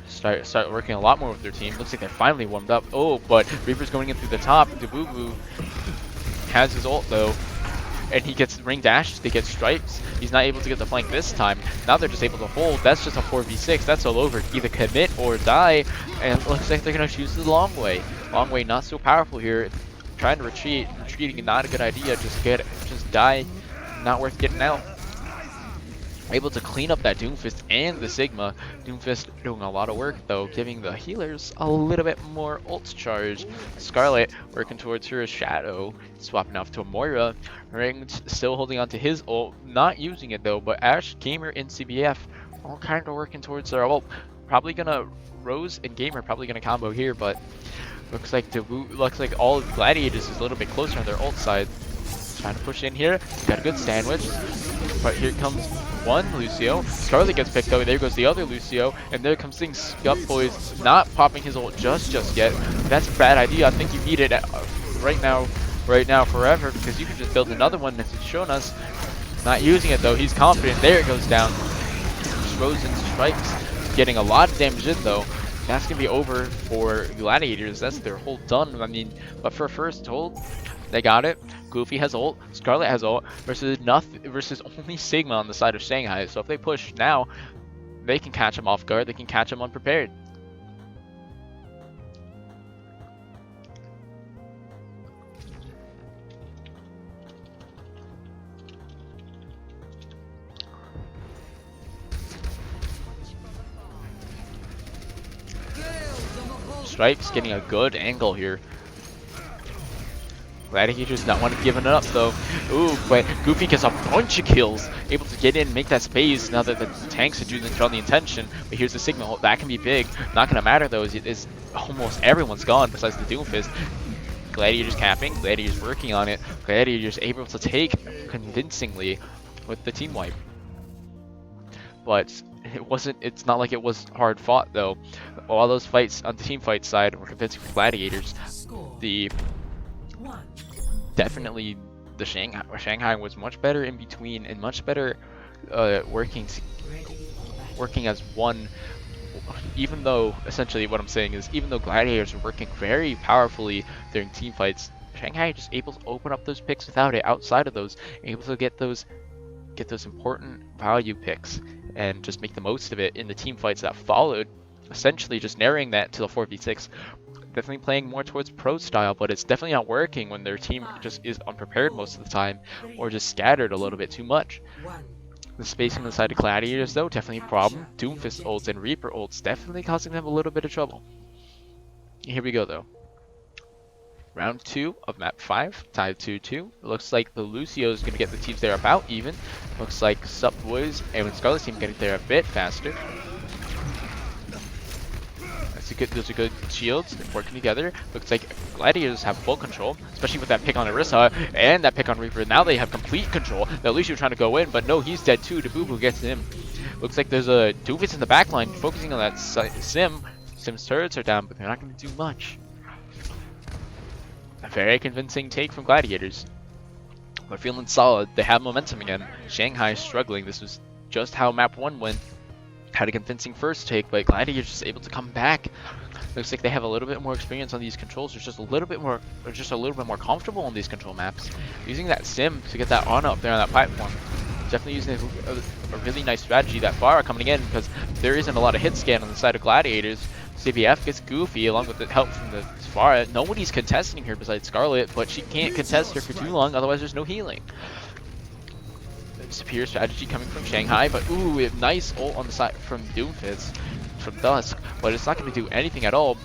S1: Start working a lot more with their team. Looks like they're finally warmed up. Oh, but Reaper's going in through the top. Dabubu has his ult though, and he gets ring dash. They get Stripes. He's not able to get the flank this time. Now they're just able to hold. That's just a 4v6. That's all over. Either commit or die, and it looks like they're gonna choose the long way. Long way not so powerful here. Trying to retreat. Retreating not a good idea. Just die. Not worth getting out. Able to clean up that Doomfist and the Sigma. Doomfist doing a lot of work though, giving the healers a little bit more ult charge. Scarlet working towards her Shadow, swapping off to a Moira. Ring still holding on to his ult, not using it though, but Ash, Gamer, and CBF all kind of working towards their ult. Probably gonna, Rose and Gamer probably gonna combo here, but looks like all of the Gladiators is a little bit closer on their ult side. Trying to push in here, got a good sandwich, but here comes one Lucio. Scarlet gets picked though, there goes the other Lucio, and there comes things. Scup Boys not popping his ult just yet. That's a bad idea. I think you need it right now, forever, because you can just build another one as it's shown us. Not using it though, he's confident. There it goes down. Frozen Stripes getting a lot of damage in though. That's gonna be over for Gladiators. That's their hold done. I mean, but for first hold, they got it. Goofy has ult, Scarlet has ult, versus only Sigma on the side of Shanghai. So if they push now, they can catch him off guard. They can catch him unprepared. strikes, getting a good angle here. Gladiator's not want to give it up though. Ooh, but Goofy gets a bunch of kills, able to get in, make that space now that the tanks are doing the intention. But here's the signal, that can be big. Not gonna matter though, is almost everyone's gone besides the Doomfist. Gladiator's capping, Gladiator's working on it. Gladiator's able to take convincingly with the team wipe. But it's not like it was hard fought though. All those fights on the team fight side were convincing for Gladiators.
S2: Score
S1: The
S2: 1.
S1: definitely the Shanghai was much better in between and much better working as one. Even though essentially what I'm saying is, even though Gladiators are working very powerfully during team fights, Shanghai just able to open up those picks without it. Outside of those, able to get those important value picks and just make the most of it in the team fights that followed. Essentially just narrowing that to the 4v6. Definitely playing more towards pro style, but it's definitely not working when their team just is unprepared most of the time or just scattered a little bit too much.
S2: 1.
S1: The spacing on the side of Gladiators though, definitely a problem. Doomfist ults and Reaper ults definitely causing them a little bit of trouble. Here we go though. Round 2 of map 5, tied 2-2. Looks like the Lucio is going to get the teams there about even. Looks like Sup Boys and Scarlet's team getting there a bit faster. Those are good shields working together. Looks like Gladiators have full control, especially with that pick on Orisa and that pick on Reaper. Now they have complete control. Now Lucio trying to go in, but no, he's dead too. The Boo gets him. Looks like there's a Doofus in the backline focusing on that Sim. Sim's turrets are down, but they're not going to do much. A very convincing take from Gladiators. They're feeling solid. They have momentum again. Shanghai is struggling. This was just how map 1 went. Had a convincing first take, but Gladiators just able to come back. Looks like they have a little bit more experience on these controls. They're just a little bit more comfortable on these control maps. Using that Sim to get that Ana up there on that platform. Definitely using a really nice strategy. That Pharah coming in because there isn't a lot of hit scan on the side of Gladiators. CBF gets Goofy along with the help from the Pharah. Nobody's contesting her besides Scarlet, but she can't contest her for too long, otherwise there's no healing. Superior strategy coming from Shanghai, but ooh, a nice ult on the side from Doomfist, from Dusk, but it's not going to do anything at all.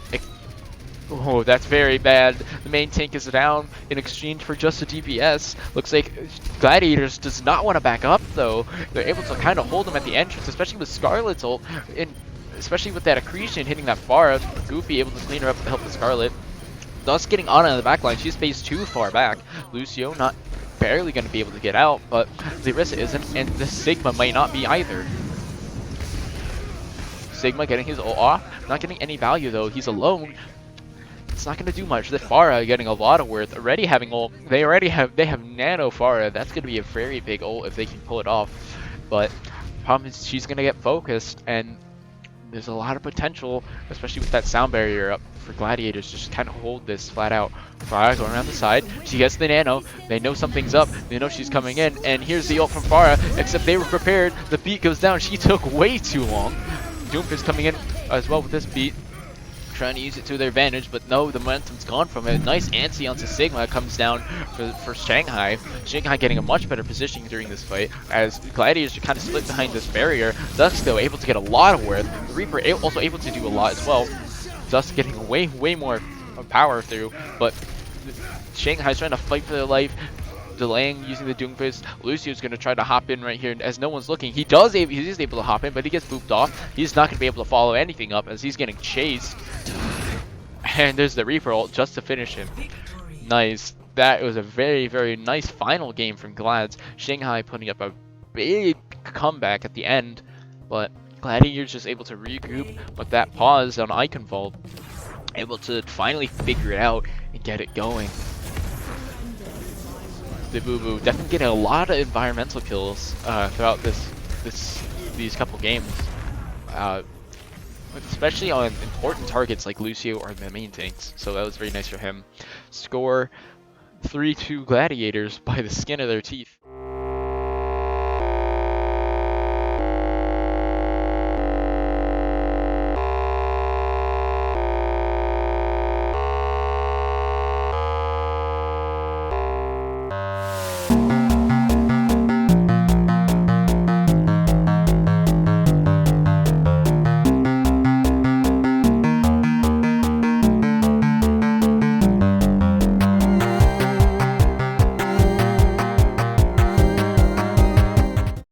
S1: Oh, that's very bad. The main tank is down in exchange for just a DPS. Looks like Gladiators does not want to back up though. They're able to kind of hold them at the entrance, especially with Scarlet's ult, and especially with that accretion hitting that Pharah. Goofy able to clean her up with the help of Scarlet. Dusk getting Ana in the backline. She's spaced too far back. Lucio not barely going to be able to get out, but the Orisa isn't, and the Sigma might not be either. Sigma getting his ult off, not getting any value though. He's alone. It's not going to do much. The Pharah getting a lot of worth, already having ult. They have nano Pharah. That's going to be a very big ult if they can pull it off. But problem is she's going to get focused, and there's a lot of potential, especially with that sound barrier up for Gladiators. Just kind of hold this flat out. Pharah going around the side. She gets the nano. They know something's up. They know she's coming in. And here's the ult from Pharah. Except they were prepared. The beat goes down. She took way too long. Doomfist coming in as well with this beat. Trying to use it to their advantage, but no, the momentum's gone from it. Nice anti onto Sigma comes down for Shanghai. Shanghai getting a much better positioning during this fight as Gladiators are kind of split behind this barrier. Dusk though able to get a lot of worth. The Reaper also able to do a lot as well. Dusk getting way more power through, but Shanghai's trying to fight for their life. Delaying using the Doomfist. Lucio's going to try to hop in right here as no one's looking. He is able to hop in, but he gets booped off. He's not going to be able to follow anything up as he's getting chased. And there's the Reaper ult just to finish him. Nice. That was a very nice final game from Glads. Shanghai putting up a big comeback at the end, but Gladiators just able to regroup with that pause on Icon Vault. Able to finally figure it out and get it going. The Boo definitely getting a lot of environmental kills throughout these couple games, especially on important targets like Lucio or the main tanks. So that was very nice for him. Score 3-2 Gladiators by the skin of their teeth.